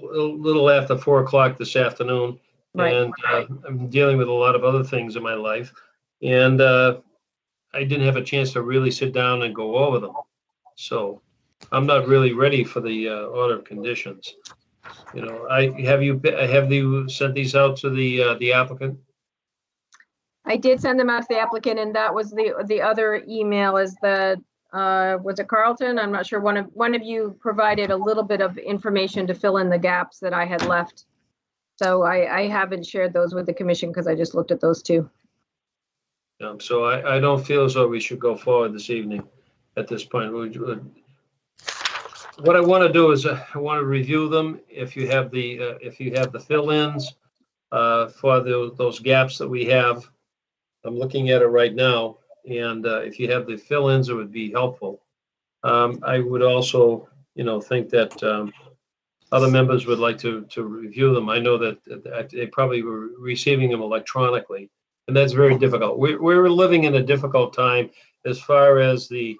little after 4 o'clock this afternoon. Right. And I'm dealing with a lot of other things in my life, and I didn't have a chance to really sit down and go over them. So I'm not really ready for the order of conditions. Have you sent these out to the applicant? I did send them out to the applicant, and that was the other email. Is that was it Carlton? I'm not sure. One of you provided a little bit of information to fill in the gaps that I had left. So I haven't shared those with the commission because I just looked at those two. So I don't feel as though we should go forward this evening at this point. What I want to do is I want to review them. If you have the fill-ins for those gaps that we have, I'm looking at it right now, And if you have the fill-ins, it would be helpful. I would also, think that other members would like to review them. I know that they probably were receiving them electronically, and that's very difficult. We're living in a difficult time as far as the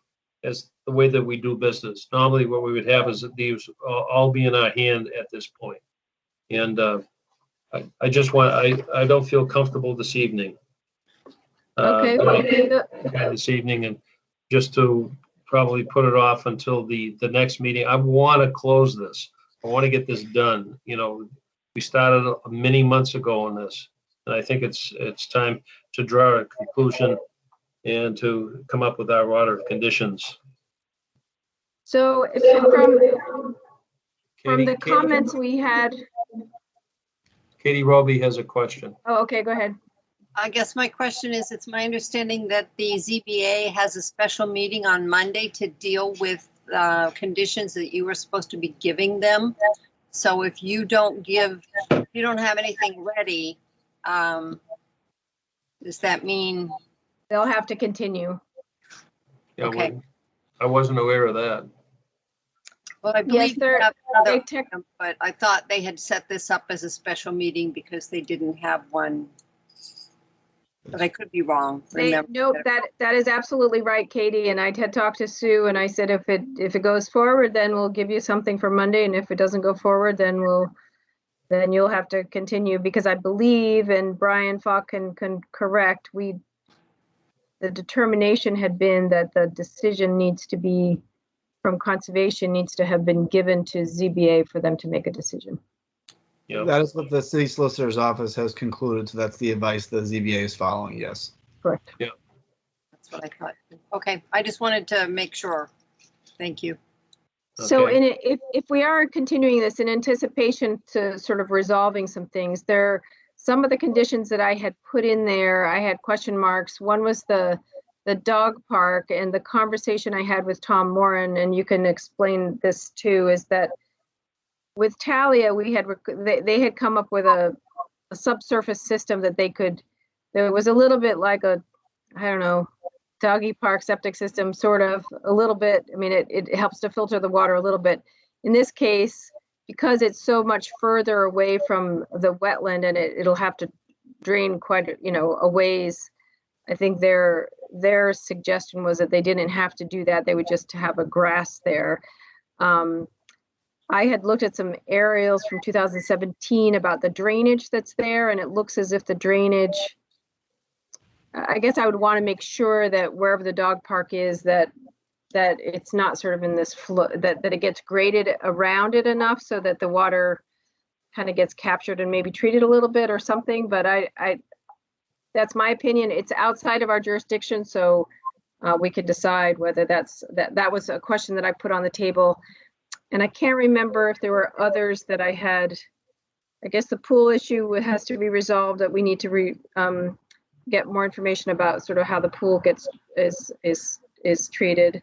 way that we do business. Normally, what we would have is that these all be in our hand at this point. And I don't feel comfortable this evening. Okay. This evening, and just to probably put it off until the next meeting. I want to close this. I want to get this done. We started many months ago on this, and I think it's time to draw a conclusion and to come up with our order of conditions. So from the comments we had. Katie Roby has a question. Oh, okay, go ahead. I guess my question is, it's my understanding that the ZBA has a special meeting on Monday to deal with conditions that you were supposed to be giving them. So if you don't have anything ready, does that mean? They'll have to continue. Yeah, okay. well, I wasn't aware of that. Well, I believe Yes, they're, you have another they item, but I thought they had set this up as a special meeting because they didn't have one. But I could be wrong. Nope, that is absolutely right, Katie. And I had talked to Sue, and I said if it goes forward, then we'll give you something for Monday, and if it doesn't go forward, then you'll have to continue, because I believe, and Brian Falk can correct, the determination had been that the decision from conservation needs to have been given to ZBA for them to make a decision. Yep. That is what the city solicitor's office has concluded. So that's the advice the ZBA is following. Yes. Correct. Yeah. That's what I thought. Okay, I just wanted to make sure. Thank you. So Okay. if we are continuing this in anticipation to sort of resolving some things, some of the conditions that I had put in there, I had question marks. One was the dog park, and the conversation I had with Tom Moran, and you can explain this too, is that with Talia, they had come up with a subsurface system that there was a little bit like I don't know, doggy park septic system, sort of, a little bit. I mean, it helps to filter the water a little bit. In this case, because it's so much further away from the wetland, and it'll have to drain quite, a ways. I think their suggestion was that they didn't have to do that. They would just have a grass there. I had looked at some aerials from 2017 about the drainage that's there, and it looks as if the drainage, I guess I would want to make sure that wherever the dog park is, that it's not sort of in this flow, that it gets graded around it enough so that the water kind of gets captured and maybe treated a little bit or something. But that's my opinion. It's outside of our jurisdiction, so we could decide whether that was a question that I put on the table. And I can't remember if there were others that I had. I guess the pool issue has to be resolved, that we need to get more information about sort of how the pool is treated.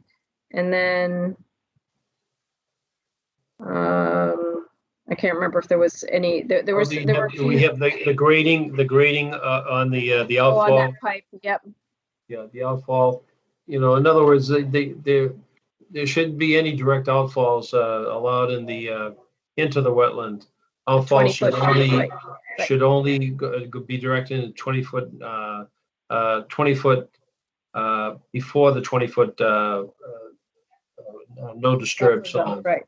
And then I can't remember if there was any. There was. We have the grading on the outfall. Oh, on that pipe. Yep. Yeah, the outfall. In other words, there shouldn't be any direct outfalls allowed into the wetland. Outfalls should only be directed in 20-foot before the 20-foot no disturb zone. Right.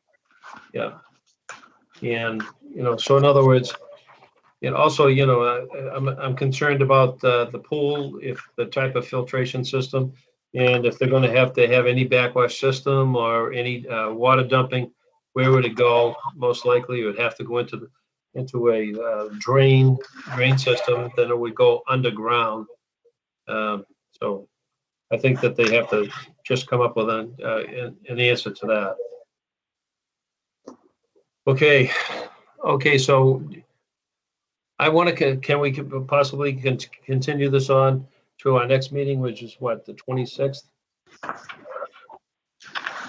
Yeah. And so in other words, also I'm concerned about the pool, if the type of filtration system, and if they're going to have any backwash system or any water dumping, where would it go? Most likely, it would have to go into a drain system. Then it would go underground. So I think that they have to just come up with an answer to that. Okay. So I want to. Can we possibly continue this on to our next meeting, which is what, the 26th,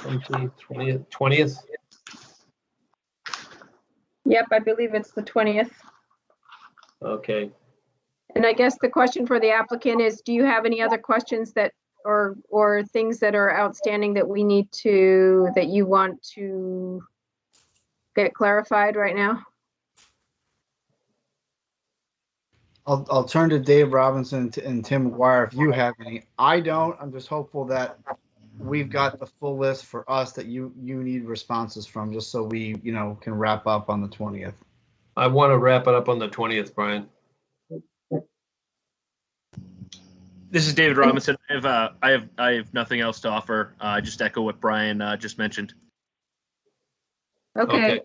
20th? Yep, I believe it's the 20th. Okay. And I guess the question for the applicant is, do you have any other questions that or things that are outstanding that we need to, that you want to get clarified right now? I'll turn to Dave Robinson and Tim McGuire if you have any. I don't. I'm just hopeful that we've got the full list for us that you need responses from, just so we, can wrap up on the 20th. I want to wrap it up on the 20th, Brian. This is David Robinson. I have nothing else to offer. Just echo what Brian just mentioned. Okay.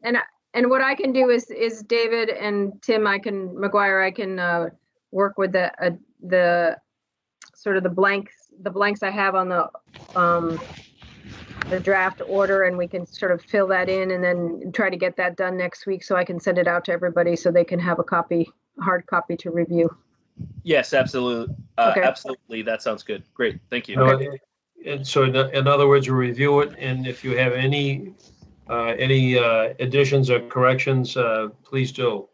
And what I can do is David and Tim, McGuire, I can work with the sort of the blanks I have on the draft order, and we can sort of fill that in and then try to get that done next week so I can send it out to everybody so they can have a hard copy to review. Yes, absolutely. Okay. Absolutely. That sounds good. Great. Thank you. And so in other words, you review it, and if you have any additions or corrections, please do,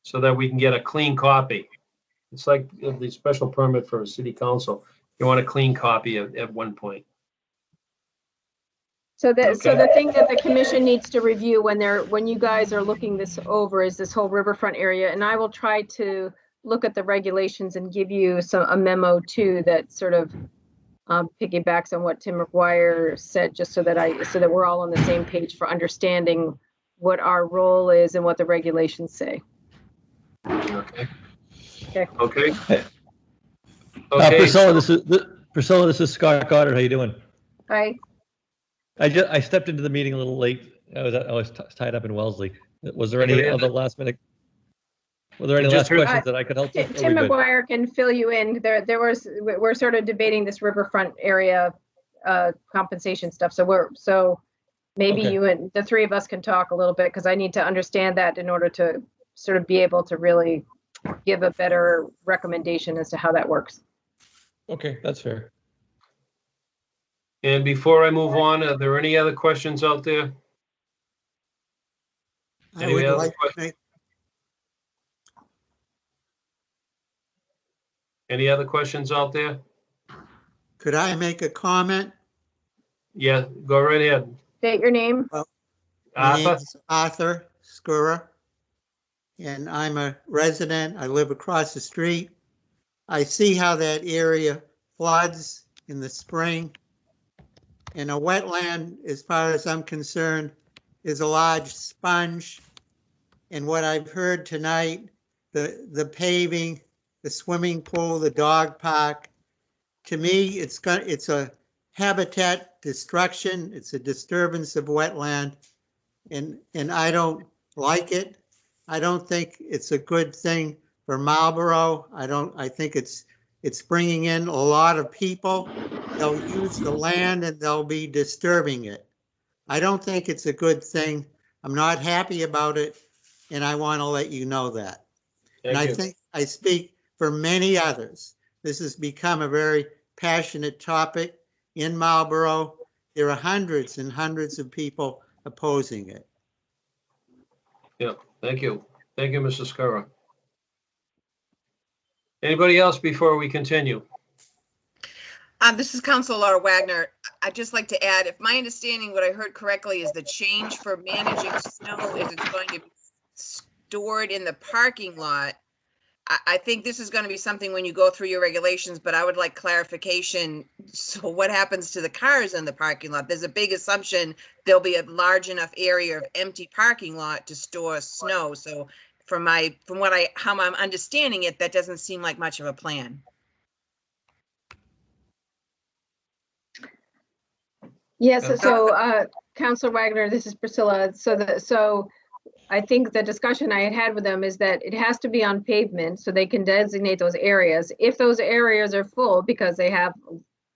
so that we can get a clean copy. It's like the special permit for a city council. You want a clean copy at one point. So the thing that the commission needs to review when you guys are looking this over is this whole riverfront area, and I will try to look at the regulations and give you a memo too that sort of piggybacks on what Tim McGuire said, just so that we're all on the same page for understanding what our role is and what the regulations say. Okay. Okay. Okay. Priscilla, this is Scott Goddard. How you doing? Hi. I stepped into the meeting a little late. I was tied up in Wellesley. Was there any other last minute? Were there any last questions that I could help with? Tim McGuire can fill you in. We're sort of debating this riverfront area compensation stuff. So maybe you and the three of us can talk a little bit, because I need to understand that in order to sort of be able to really give a better recommendation as to how that works. Okay, that's fair. And before I move on, are there any other questions out there? Any other questions out there? Could I make a comment? Yeah, go right ahead. State your name. My name is Arthur Skura, and I'm a resident. I live across the street. I see how that area floods in the spring. And a wetland, as far as I'm concerned, is a large sponge. And what I've heard tonight, the paving, the swimming pool, the dog park, to me, it's a habitat destruction. It's a disturbance of wetland, and I don't like it. I don't think it's a good thing for Marlborough. I think it's bringing in a lot of people. They'll use the land and they'll be disturbing it. I don't think it's a good thing. I'm not happy about it, and I want to let you know that. And I think I speak for many others. This has become a very passionate topic in Marlborough. There are hundreds and hundreds of people opposing it. Yeah, thank you. Thank you, Mr. Skura. Anybody else before we continue? This is Councilor Laura Wagner. I'd just like to add, if my understanding, what I heard correctly, is the change for managing snow is it's going to be stored in the parking lot. I think this is going to be something when you go through your regulations, but I would like clarification. So what happens to the cars in the parking lot? There's a big assumption there'll be a large enough area of empty parking lot to store snow. So how I'm understanding it, that doesn't seem like much of a plan. Yes, so Councilor Wagner, this is Priscilla. So I think the discussion I had with them is that it has to be on pavement so they can designate those areas. If those areas are full because they have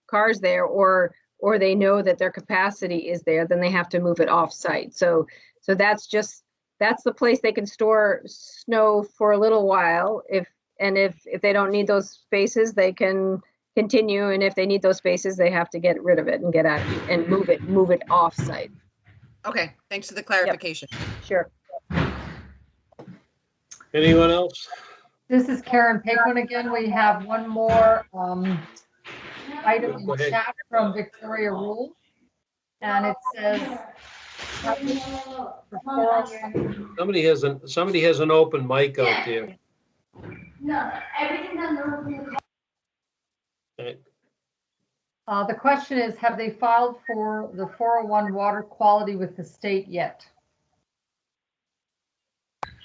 cars there or they know that their capacity is there, then they have to move it off site. So that's the place they can store snow for a little while. If they don't need those spaces, they can continue, and if they need those spaces, they have to get rid of it and get out and move it off site. Okay, thanks for the clarification. Yep. Sure. Anyone else? This is Karen Paquin again. We have one more item Go in ahead. chat from Victoria Rule. And it says, for 401 Somebody has an open mic out there. No, everything's on Okay. the question is, have they filed for the 401 water quality with the state yet?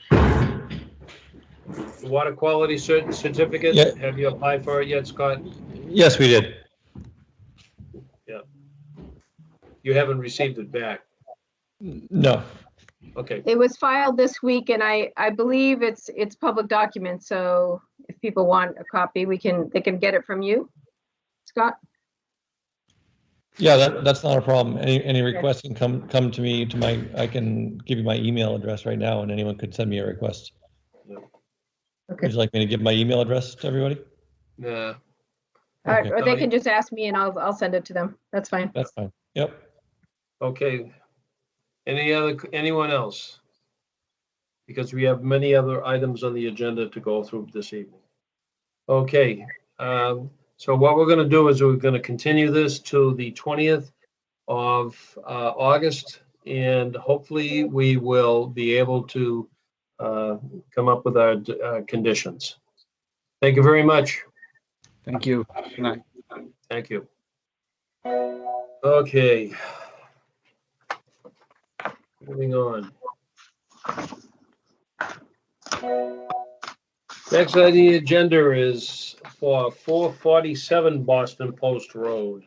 The water quality certificate, Yeah. have you applied for it yet, Scott? Yes, we did. Yeah. You haven't received it back. No. Okay. It was filed this week and I believe it's public document. So if people want a copy, they can get it from you, Scott? Yeah, that's not a problem. Any requests can come to me I can give you my email address right now and anyone could send me a request. Yeah. Okay. Would you like me to give my email address to everybody? Nah. All right, Okay. or they can just ask me and I'll send it to them. That's fine. That's fine. Yep. Okay. Anyone else? Because we have many other items on the agenda to go through this evening. Okay. So what we're going to do is we're going to continue this to the 20th of August, and hopefully we will be able to come up with our conditions. Thank you very much. Thank you. Good night. Thank you. Okay. Moving on. Next on the agenda is for 447 Boston Post Road.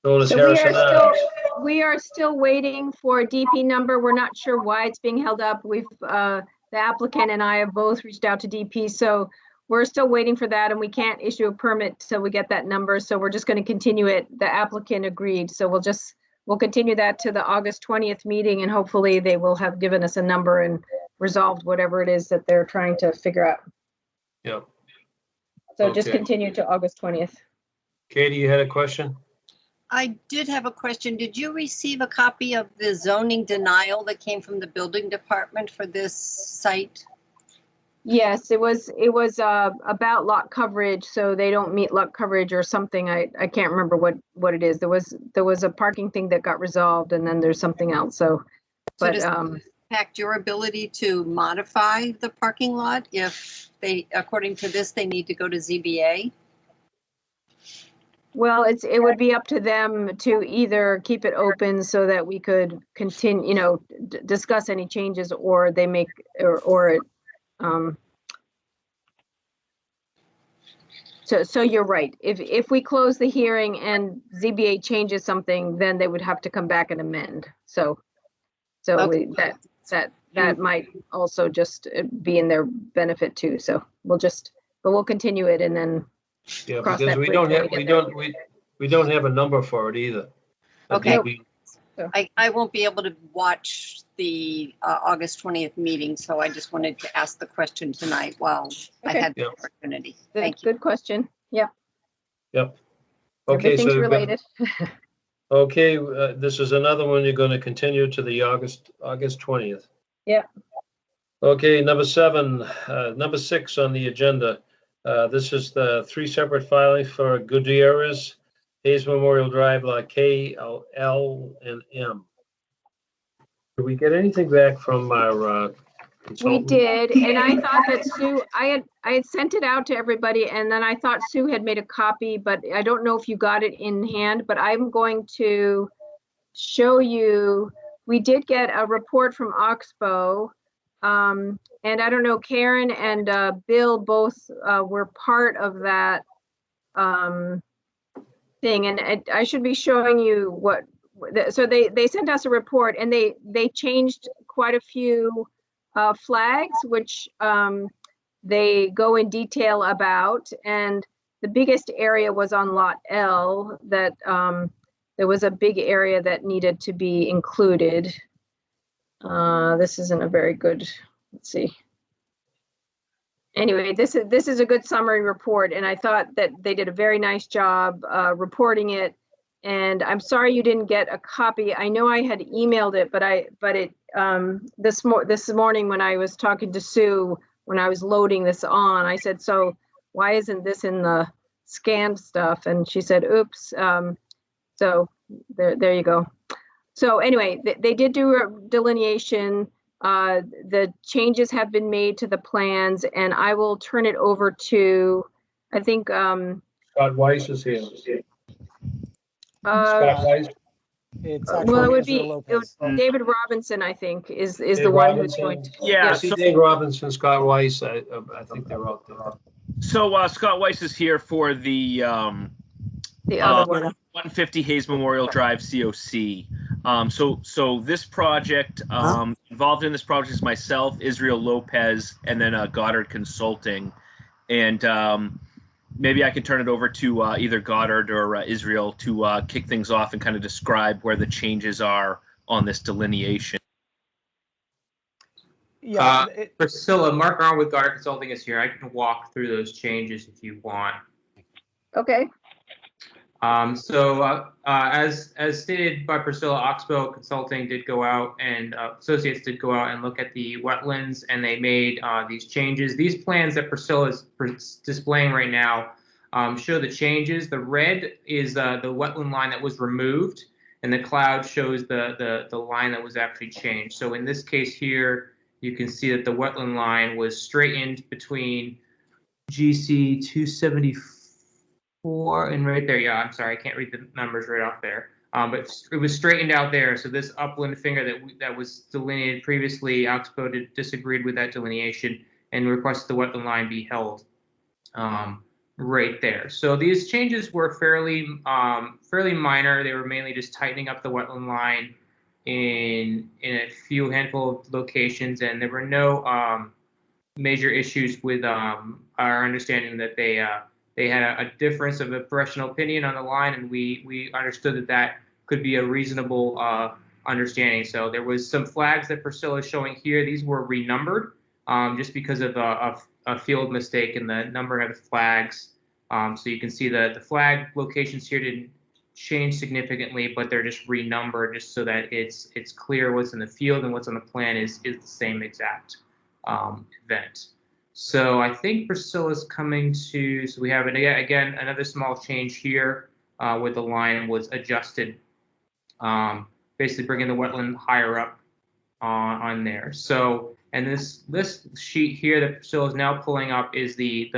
Notice So Harrison Adams. we are still waiting for a DP number. We're not sure why it's being held up. The applicant and I have both reached out to DP, so we're still waiting for that and we can't issue a permit till we get that number. So we're just going to continue it. The applicant agreed. So we'll continue that to the August 20th meeting and hopefully they will have given us a number and resolved whatever it is that they're trying to figure out. Yeah. So just Okay. continue to August 20th. Katie, you had a question? I did have a question. Did you receive a copy of the zoning denial that came from the building department for this site? Yes, it was about lot coverage, so they don't meet lot coverage or something. I can't remember what it is. There was a parking thing that got resolved and then there's something else. So Does it impact your ability to modify the parking lot if they, according to this, they need to go to ZBA? Well, it would be up to them to either keep it open so that we could continue, discuss any changes, or they make So you're right. If we close the hearing and ZBA changes something, then they would have to come back and amend. So Okay. that might also just be in their benefit too. So we'll continue it and then. Yeah, cross because that we bridge don't when have, we we get don't, we don't have a number for it either. Okay. So- I won't be able to watch the August 20th meeting, so I just wanted to ask the question tonight while I Okay. had the Yeah. opportunity. Thank you. Good question. Yeah. Yep. Okay, Everything's so related. okay, this is another one you're going to continue to the August 20th. Yeah. Okay, number 6 on the agenda. This is the 3 separate filings for Gutierrez, Hayes Memorial Drive, Lot K, L, and M. Did we get anything back from our We consultant? did, and I thought that Sue, I had sent it out to everybody, and then I thought Sue had made a copy, but I don't know if you got it in hand, but I'm going to show you, we did get a report from Oxbow, and I don't know, Karen and Bill both were part of that thing, and I should be showing you so they sent us a report, and they changed quite a few flags, which they go in detail about, and the biggest area was on Lot L, that there was a big area that needed to be included. This isn't a very good, let's see. Anyway, this is a good summary report, and I thought that they did a very nice job reporting it. And I'm sorry you didn't get a copy. I know I had emailed it, but this morning when I was talking to Sue, when I was loading this on, I said, so why isn't this in the scanned stuff, and she said, oops. So there you go. So anyway, they did do a delineation. The changes have been made to the plans, and I will turn it over to, I think, Scott Weiss is here. Scott Weiss. It's well, it actually would Israel be Lopez. David Robinson, I think, is Dave the one Robinson. who's going to. Yeah, I see Dave Robinson, Scott Weiss. I think they're out there. So Scott Weiss is here for the other one. 150 Hayes Memorial Drive COC. So this project, involved in this project is myself, Israel Lopez, and then Goddard Consulting. And maybe I can turn it over to either Goddard or Israel to kick things off and kind of describe where the changes are on this delineation. Yeah, Priscilla, Mark Arnold with Goddard Consulting is here. I can walk through those changes if you want. Okay. As stated by Priscilla, Oxbow Consulting did go out and associates did go out and look at the wetlands, and they made these changes. These plans that Priscilla is displaying right now show the changes. The red is the wetland line that was removed, and the cloud shows the line that was actually changed. So in this case here, you can see that the wetland line was straightened between GC 274 and right there. Yeah, I'm sorry, I can't read the numbers right off there. But it was straightened out there. So this upland finger that was delineated previously, Oxbow disagreed with that delineation and requested the wetland line be held right there. So these changes were fairly minor. They were mainly just tightening up the wetland line in a handful of locations, and there were no major issues with our understanding that they had a difference of professional opinion on the line, and we understood that could be a reasonable understanding. So there was some flags that Priscilla is showing here. These were renumbered just because of a field mistake in the numbering of the flags. So you can see that the flag locations here didn't change significantly, but they're just renumbered just so that it's clear what's in the field and what's on the plan is the same exact event. So I think Priscilla's coming to, so we have it again, another small change here where the line was adjusted, basically bringing the wetland higher up on there. So, and this sheet here that Priscilla is now pulling up is the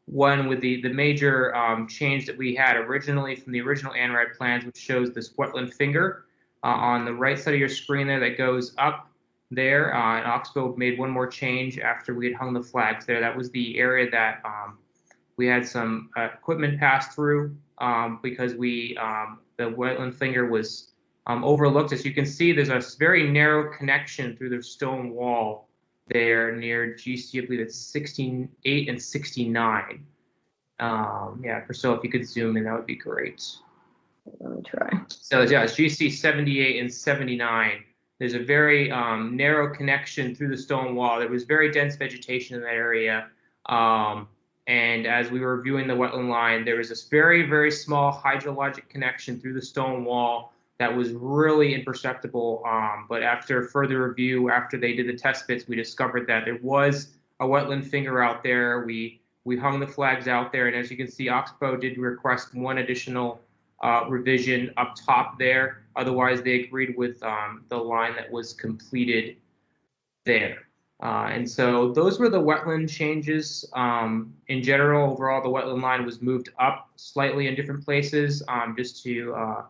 one with the major change that we had originally from the original ANRAD plans, which shows this wetland finger on the right side of your screen there that goes up there. And Oxbow made one more change after we had hung the flags there. That was the area that we had some equipment pass through because the wetland finger was overlooked. As you can see, there's a very narrow connection through the stone wall there near GC, I believe it's 68 and 69. Yeah, Priscilla, if you could zoom in, that would be great. Let me try. So yeah, it's GC 78 and 79. There's a very narrow connection through the stone wall. There was very dense vegetation in that area. And as we were viewing the wetland line, there was this very, very small hydrologic connection through the stone wall that was really imperceptible. But after further review, after they did the test bits, we discovered that there was a wetland finger out there. We hung the flags out there. And as you can see, Oxbow did request one additional revision up top there. Otherwise, they agreed with the line that was completed there. And so those were the wetland changes. In general, overall, the wetland line was moved up slightly in different places just to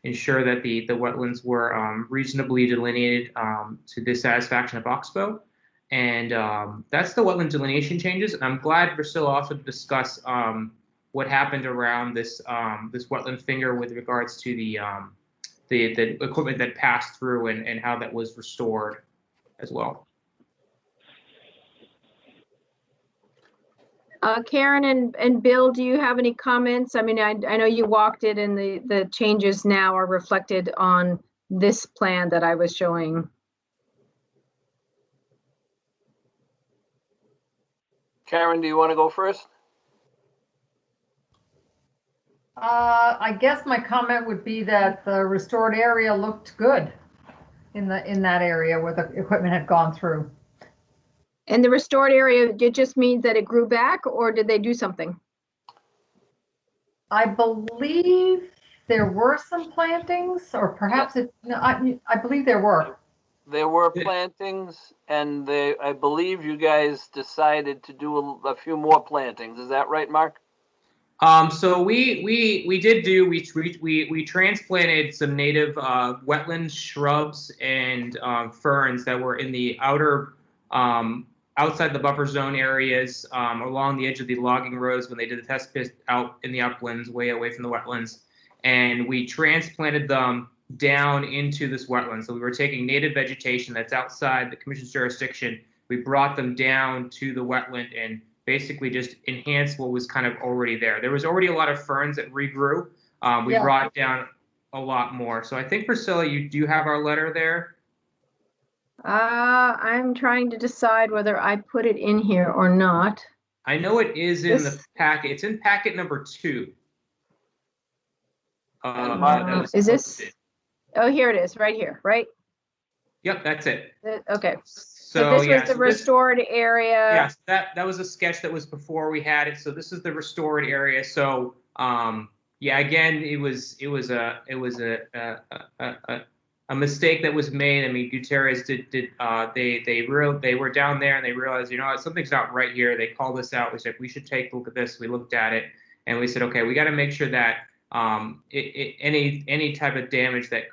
ensure that the wetlands were reasonably delineated to the satisfaction of Oxbow. And that's the wetland delineation changes. And I'm glad Priscilla also discuss what happened around this this wetland finger with regards to the equipment that passed through and how that was restored as well. Karen and Bill, do you have any comments? I mean, I know you walked it and the changes now are reflected on this plan that I was showing. Karen, do you want to go first? I guess my comment would be that the restored area looked good in that area where the equipment had gone through. And the restored area, it just means that it grew back, or did they do something? I believe there were some plantings, or perhaps it, no, I believe there were. There were plantings, and I believe you guys decided to do a few more plantings. Is that right, Mark? So we did do, we transplanted some native wetland shrubs and ferns that were in the outer outside the buffer zone areas along the edge of the logging roads when they did the test pit out in the uplands, way away from the wetlands, and we transplanted them down into this wetland. So we were taking native vegetation that's outside the commission's jurisdiction. We brought them down to the wetland and basically just enhance what was kind of already there. There was already a lot of ferns that regrew. We brought down a lot more. So I think, Priscilla, you do have our letter there. I'm trying to decide whether I put it in here or not. I know it is in the packet. It's in packet number 2. Is this? Oh, here it is, right here, right? Yep, that's it. Okay. So this was the restored area. Yes, that was a sketch that was before we had it. So this is the restored area. So yeah, again, it was a mistake that was made. I mean, Gutierrez they were down there and they realized, you know, something's not right here. They called us out. We said we should take a look at this. We looked at it and we said, okay, we got to make sure that any type of damage that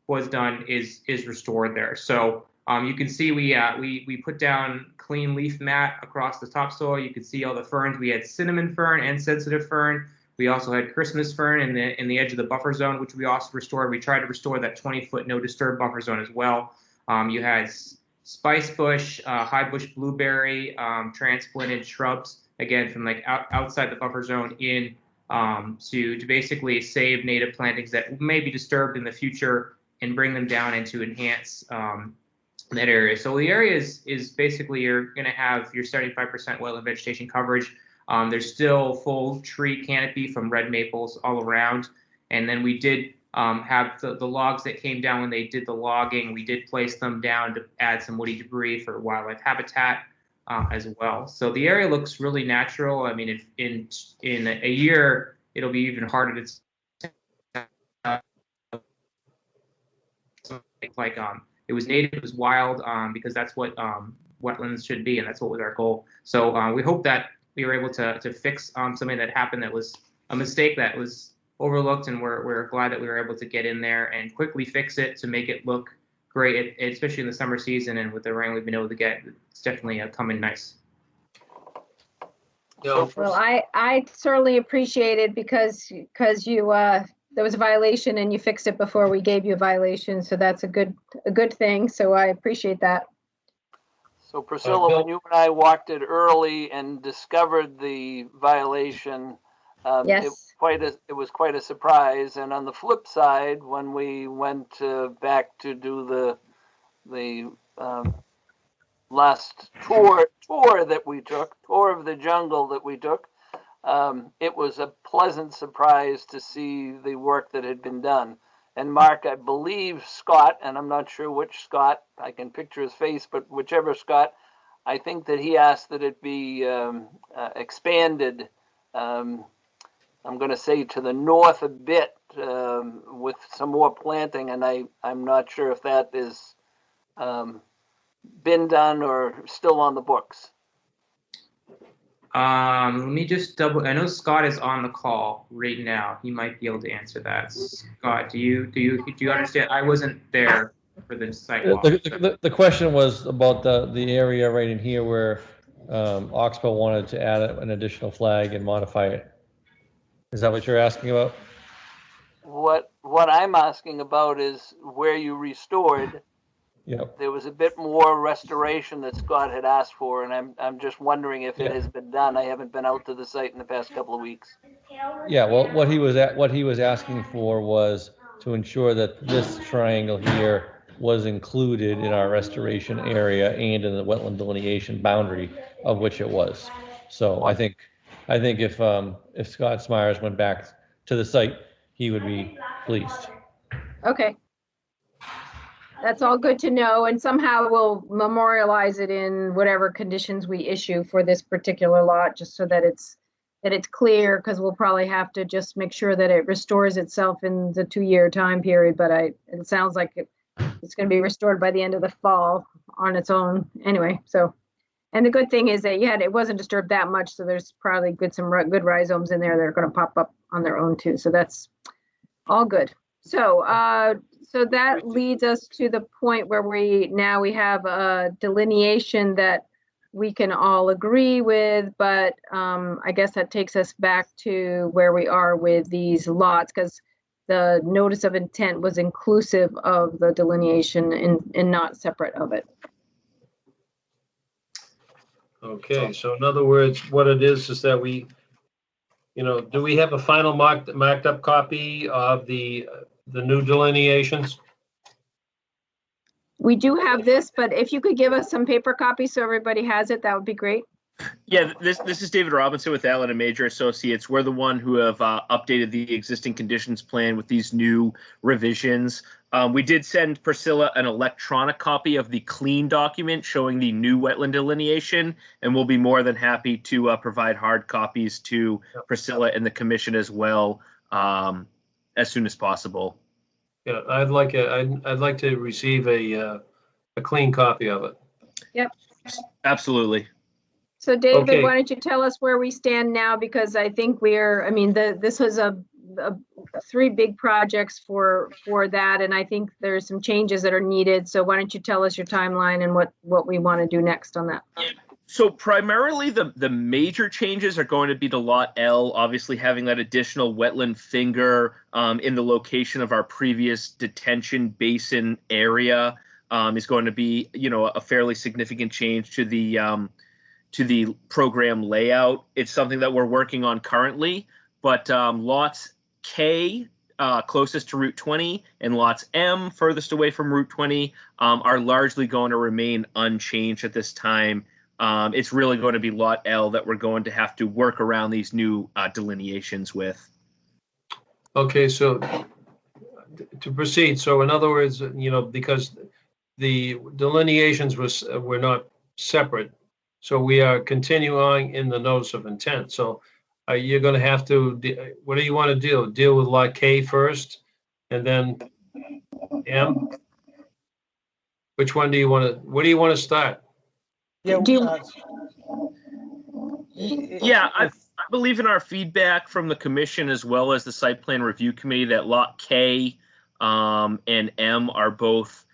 was done is restored there. So you can see we put down clean leaf mat across the topsoil. You can see all the ferns. We had cinnamon fern and sensitive fern. We also had Christmas fern in the edge of the buffer zone, which we also restored. We tried to restore that 20-foot no disturb buffer zone as well. You had spice bush, high bush blueberry, transplanted shrubs, again from like outside the buffer zone in to basically save native plantings that may be disturbed in the future and bring them down and to enhance that area. So the area is basically you're going to have your 75% wetland vegetation coverage. There's still full tree canopy from red maples all around. And then we did have the logs that came down when they did the logging. We did place them down to add some woody debris for wildlife habitat as well. So the area looks really natural. I mean, if in a year, it'll be even harder to like it was native, it was wild, because that's what wetlands should be, and that's what was our goal. So we hope that we were able to fix something that happened that was a mistake that was overlooked, and we're glad that we were able to get in there and quickly fix it to make it look great, especially in the summer season, and with the rain we've been able to get, it's definitely coming nice. Well, I certainly appreciate it because you there was a violation and you fixed it before we gave you a violation, so that's a good thing. So I appreciate that. So Priscilla, when you and I walked it early and discovered the violation, yes, it was quite a surprise. And on the flip side, when we went back to do the last tour of the jungle that we took, it was a pleasant surprise to see the work that had been done. And Mark, I believe Scott, and I'm not sure which Scott, I can picture his face, but whichever Scott, I think that he asked that it be expanded, I'm going to say to the north a bit with some more planting, and I'm not sure if that is been done or still on the books. Let me just double. I know Scott is on the call right now. He might be able to answer that. Scott, do you understand? I wasn't there for the site walk. The question was about the area right in here where Oxbow wanted to add an additional flag and modify it. Is that what you're asking about? What I'm asking about is where you restored. Yep. There was a bit more restoration that Scott had asked for, and I'm just wondering if it has been done. I haven't been out to the site in the past couple of weeks. Yeah, well, what he was asking for was to ensure that this triangle here was included in our restoration area and in the wetland delineation boundary of which it was. So I think if Scott Smyers went back to the site, he would be pleased. Okay. That's all good to know, and somehow we'll memorialize it in whatever conditions we issue for this particular lot, just so that it's it's clear, because we'll probably have to just make sure that it restores itself in the 2-year time period, but it sounds like it's going to be restored by the end of the fall on its own anyway. So, and the good thing is that it wasn't disturbed that much, so there's probably some good rhizomes in there that are going to pop up on their own too. So that's all good. So so that leads us to the point where we have a delineation that we can all agree with, but I guess that takes us back to where we are with these lots, because the notice of intent was inclusive of the delineation and not separate of it. Okay, so in other words, what it is that we, do we have a final marked up copy of the new delineations? We do have this, but if you could give us some paper copies so everybody has it, that would be great. Yeah, this is David Robinson with Allen and Major Associates. We're the one who have updated the existing conditions plan with these new revisions. We did send Priscilla an electronic copy of the clean document showing the new wetland delineation, and we'll be more than happy to provide hard copies to Priscilla and the commission as well as soon as possible. Yeah, I'd like to receive a clean copy of it. Yep. Absolutely. So David, Okay. why don't you tell us where we stand now? Because I think this was a 3 big projects for that, and I think there's some changes that are needed. So why don't you tell us your timeline and what we want to do next on that? So primarily the major changes are going to be to Lot L, obviously having that additional wetland finger in the location of our previous detention basin area is going to be, a fairly significant change to the program layout. It's something that we're working on currently, but lots K closest to Route 20 and lots M furthest away from Route 20 are largely going to remain unchanged at this time. It's really going to be Lot L that we're going to have to work around these new delineations with. Okay, so to proceed, so in other words, because the delineations were not separate, so we are continuing in the notice of intent. So you're going to have to, what do you want to do? Deal with Lot K first, and then M? Which one do you want to, where do you want to start? Yeah, I believe in our feedback from the commission as well as the site plan review committee that Lot K and M are both,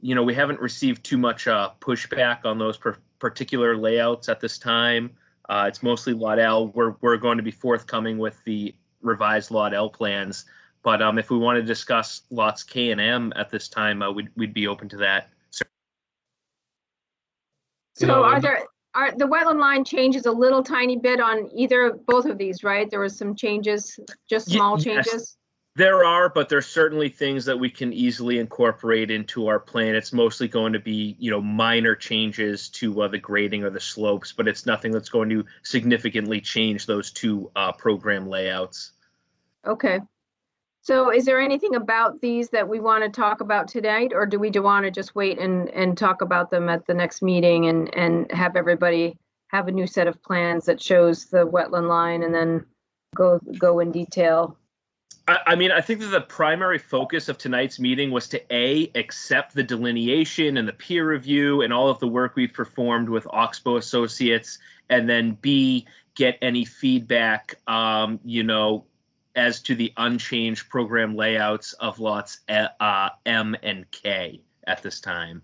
we haven't received too much pushback on those particular layouts at this time. It's mostly Lot L. We're going to be forthcoming with the revised Lot L plans, but if we want to discuss lots K and M at this time, we'd be open to that. So the wetland line changes a little tiny bit on both of these, right? There was some changes, just small changes. Yes, there are, but there's certainly things that we can easily incorporate into our plan. It's mostly going to be, minor changes to the grading or the slopes, but it's nothing that's going to significantly change those two program layouts. Okay. So is there anything about these that we want to talk about tonight, or do we want to just wait and talk about them at the next meeting and have everybody have a new set of plans that shows the wetland line and then go in detail? I think that the primary focus of tonight's meeting was to accept the delineation and the peer review and all of the work we've performed with Oxbow Associates, and then B, get any feedback, as to the unchanged program layouts of lots M and K at this time.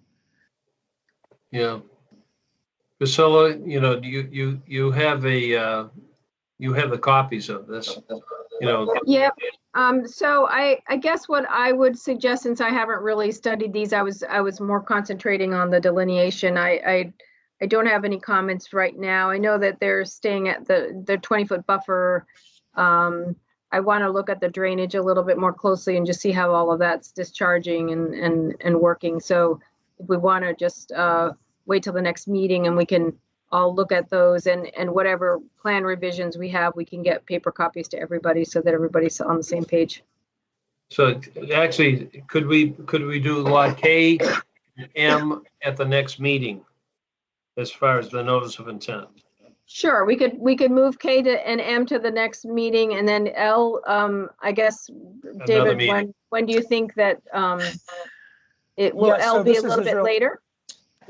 Yeah. Priscilla, you have the copies of this, Yep. So I guess what I would suggest, since I haven't really studied these, I was more concentrating on the delineation. I don't have any comments right now. I know that they're staying at the 20-foot buffer. I want to look at the drainage a little bit more closely and just see how all of that's discharging and working. So if we want to just wait till the next meeting and we can all look at those, and whatever plan revisions we have, we can get paper copies to everybody so that everybody's on the same page. So actually, could we do Lot K and M at the next meeting as far as the notice of intent? Sure, we could move K to and M to the next meeting, and then L, I guess, David, meeting. when do you think that, it will, Yeah, so L be a this is little bit Israel. later?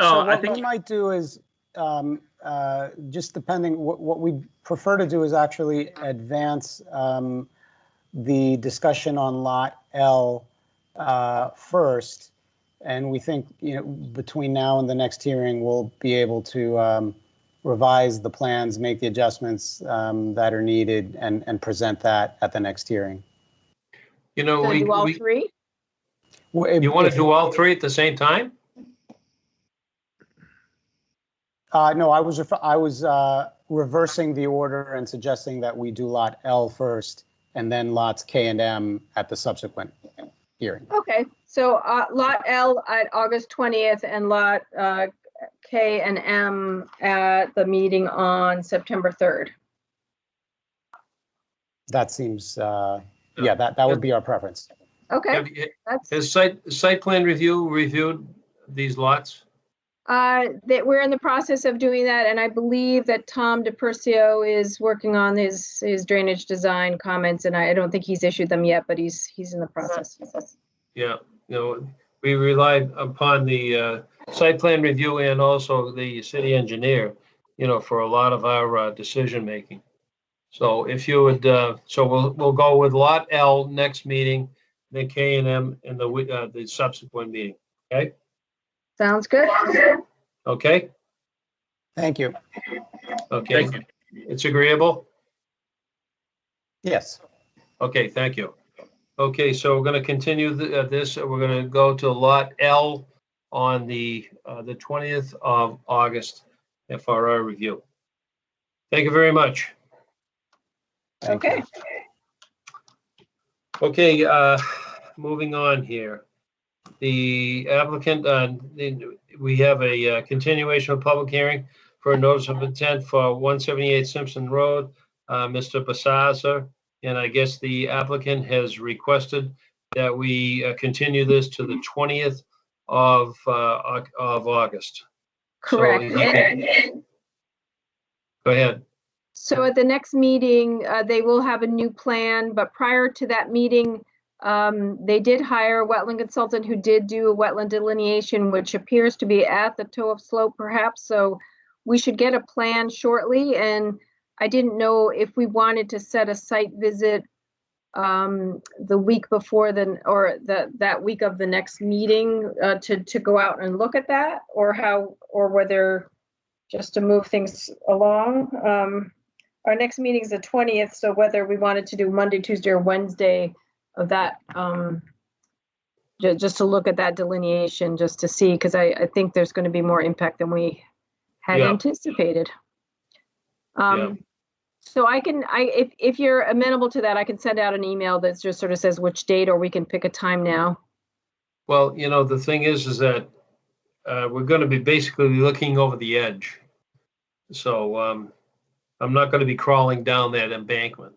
So I what we might do is, just depending, what we prefer to do is actually advance the discussion on Lot L first. And we think, between now and the next hearing, we'll be able to revise the plans, make the adjustments that are needed, and present that at the next hearing. So do all three? You want to do all three at the same time? No, I was reversing the order and suggesting that we do Lot L first and then lots K and M at the subsequent hearing. Okay, so Lot L at August 20th and Lot K and M at the meeting on September 3rd. That seems, yeah, that would be our preference. Okay. Has site plan review reviewed these lots? That we're in the process of doing that, and I believe that Tom DePercio is working on his drainage design comments, and I don't think he's issued them yet, but he's in the process. Yeah, we rely upon the site plan review and also the city engineer, for a lot of our decision making. So if you would, so we'll go with Lot L next meeting, then K and M in the subsequent meeting. Okay. Sounds good. Okay. Thank you. Okay. Thank you. It's agreeable? Yes. Okay, thank you. Okay, so we're going to continue this. We're going to go to Lot L on the 20th of August FRR review. Thank you very much. Okay. Okay, moving on here. The applicant, we have a continuation of public hearing for a notice of intent for 178 Simpson Road, Mr. Basaza. And I guess the applicant has requested that we continue this to the 20th of August. Correct. So go ahead. So at the next meeting, they will have a new plan, but prior to that meeting, they did hire a wetland consultant who did do a wetland delineation, which appears to be at the toe of slope perhaps. So we should get a plan shortly. And I didn't know if we wanted to set a site visit the week before that week of the next meeting to go out and look at that, or whether just to move things along. Our next meeting is the 20th, so whether we wanted to do Monday, Tuesday, or Wednesday of that, just to look at that delineation, just to see, because I think there's going to be more impact than we had anticipated. So if you're amenable to that, I can send out an email that just sort of says which date, or we can pick a time now. Well, the thing is that we're going to be basically looking over the edge. So I'm not going to be crawling down that embankment.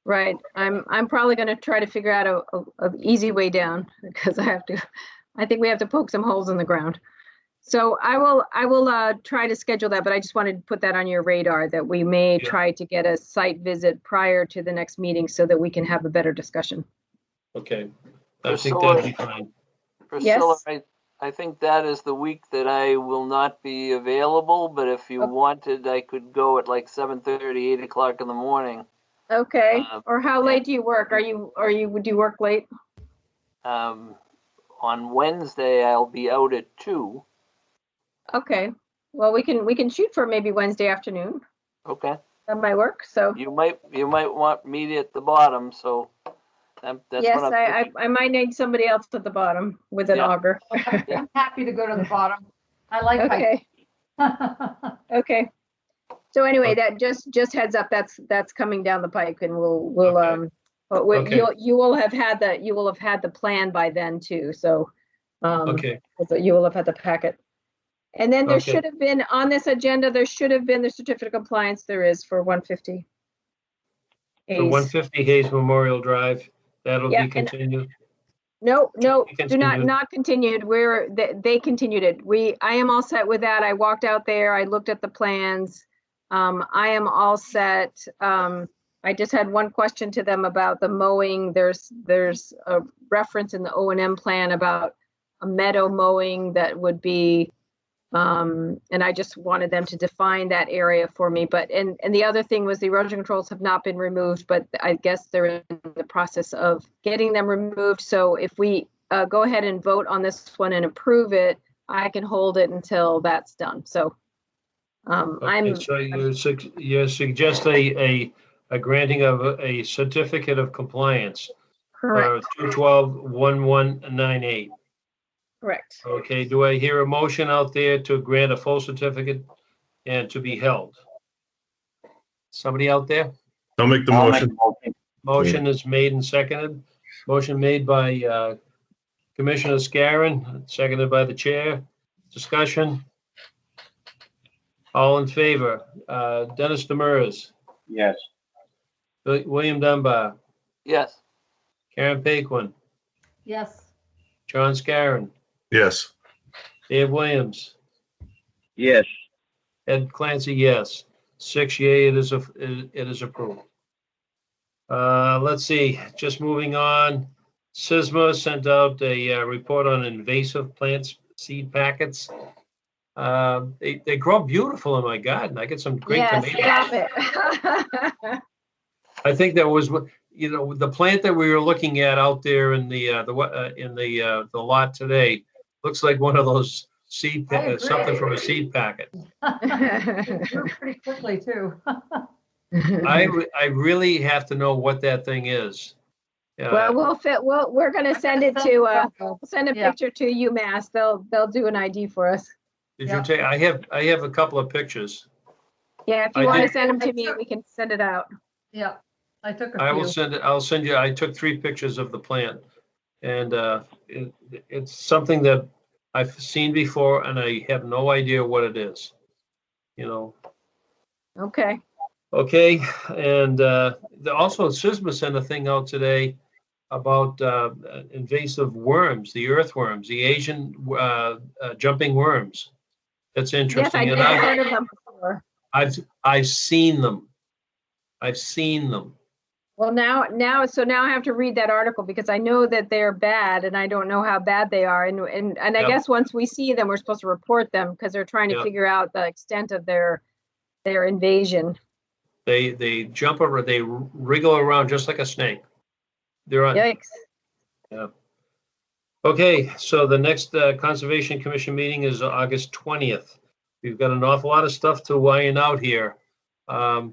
Right. I'm probably going to try to figure out an easy way down, because I think we have to poke some holes in the ground. So I will try to schedule that, but I just wanted to put that on your radar that we may try to get a site visit prior to the next meeting so that we can have a better discussion. Okay. I think that'd be fine. Priscilla, yes? I think that is the week that I will not be available, but if you wanted, I could go at like 7:30, 8 o'clock in the morning. Okay. Or how late do you work? Would you work late? On Wednesday, I'll be out at 2. Okay. Well, we can shoot for maybe Wednesday afternoon. Okay. That might work. So you might want me at the bottom. So that's yes, what I'm I might need somebody else at the bottom with an auger. I'm happy to go to the bottom. I like. Okay. Okay. So anyway, that just heads up. That's coming down the pike, and we'll you will have had the plan by then too. So you will have had the packet. And then there should have been on this agenda, there should have been the certificate of compliance there is for 150 Hayes. For 150 Hayes Memorial Drive, that'll be continued. No, not continued. They continued it. I am all set with that. I walked out there, I looked at the plans. I am all set. I just had one question to them about the mowing. There's a reference in the O&M plan about a meadow mowing that would be, and I just wanted them to define that area for me. But, and the other thing was the erosion controls have not been removed, but I guess they're in the process of getting them removed. So if we go ahead and vote on this one and approve it, I can hold it until that's done. So Okay, so you suggest a granting of a certificate of compliance. Correct. 212-1198. Correct. Okay, do I hear a motion out there to grant a full certificate and to be held? Somebody out there? I'll make the motion. Motion is made and seconded. Motion made by Commissioner Scarron, seconded by the chair. Discussion? All in favor? Dennis Demers. Yes. William Dunbar. Yes. Karen Paquin. Yes. John Scarron. Yes. Dave Williams. Yes. Ed Clancy, yes. 6 yea, it is approved. Let's see, just moving on. SISMA sent out a report on invasive plants seed packets. They grow beautiful in my garden. I get some great tomatoes. Stop it. I think that was what, the plant that we were looking at out there in the lot today looks like one of those seed something from a seed packet. Grew pretty quickly too. I really have to know what that thing is. Well, we're going to send it to send a picture to UMass. They'll do an ID for us. Did you take? I have a couple of pictures. Yeah, if you want to send them to me, we can send it out. Yeah, I took a few. I will send it. I'll send you. I took 3 pictures of the plant, and it's something that I've seen before, and I have no idea what it is. Okay. Okay, and also SISMA sent a thing out today about invasive worms, the earthworms, the Asian jumping worms. That's interesting. Yes, I've heard of them before. I've seen them. I've seen them. Well, now I have to read that article because I know that they're bad and I don't know how bad they are. And I guess once we see them, we're supposed to report them because they're trying to figure out the extent of their invasion. They jump over, they wriggle around just like a snake. They're on. Yikes. Yeah. Okay, so the next Conservation Commission meeting is August 20th. We've got an awful lot of stuff to iron out here.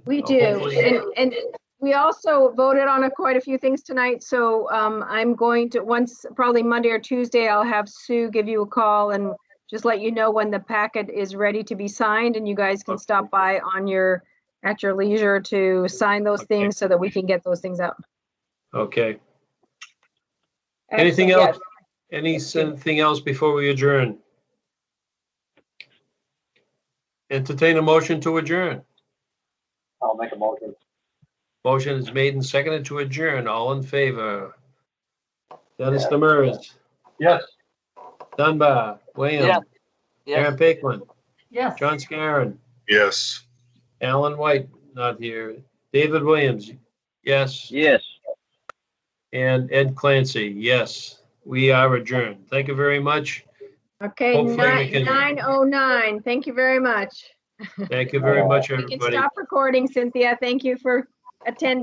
We do, and we also voted on quite a few things tonight. So I'm going to, probably Monday or Tuesday, I'll have Sue give you a call and just let you know when the packet is ready to be signed, and you guys can stop by at your leisure to sign those things so that we can get those things out. Okay. Anything else? Anything else before we adjourn? Entertain a motion to adjourn. I'll make a motion. Motion is made and seconded to adjourn. All in favor? Dennis Demers. Yes. Dunbar. William. Yes. Aaron Paquin. Yes. John Scarron. Yes. Alan White, not here. David Williams. Yes. Yes. And Ed Clancy. Yes. We are adjourned. Thank you very much. Okay, Hopefully we can- 9:09. Thank you very much. Thank you very much, We everybody. can stop recording, Cynthia. Thank you for attending.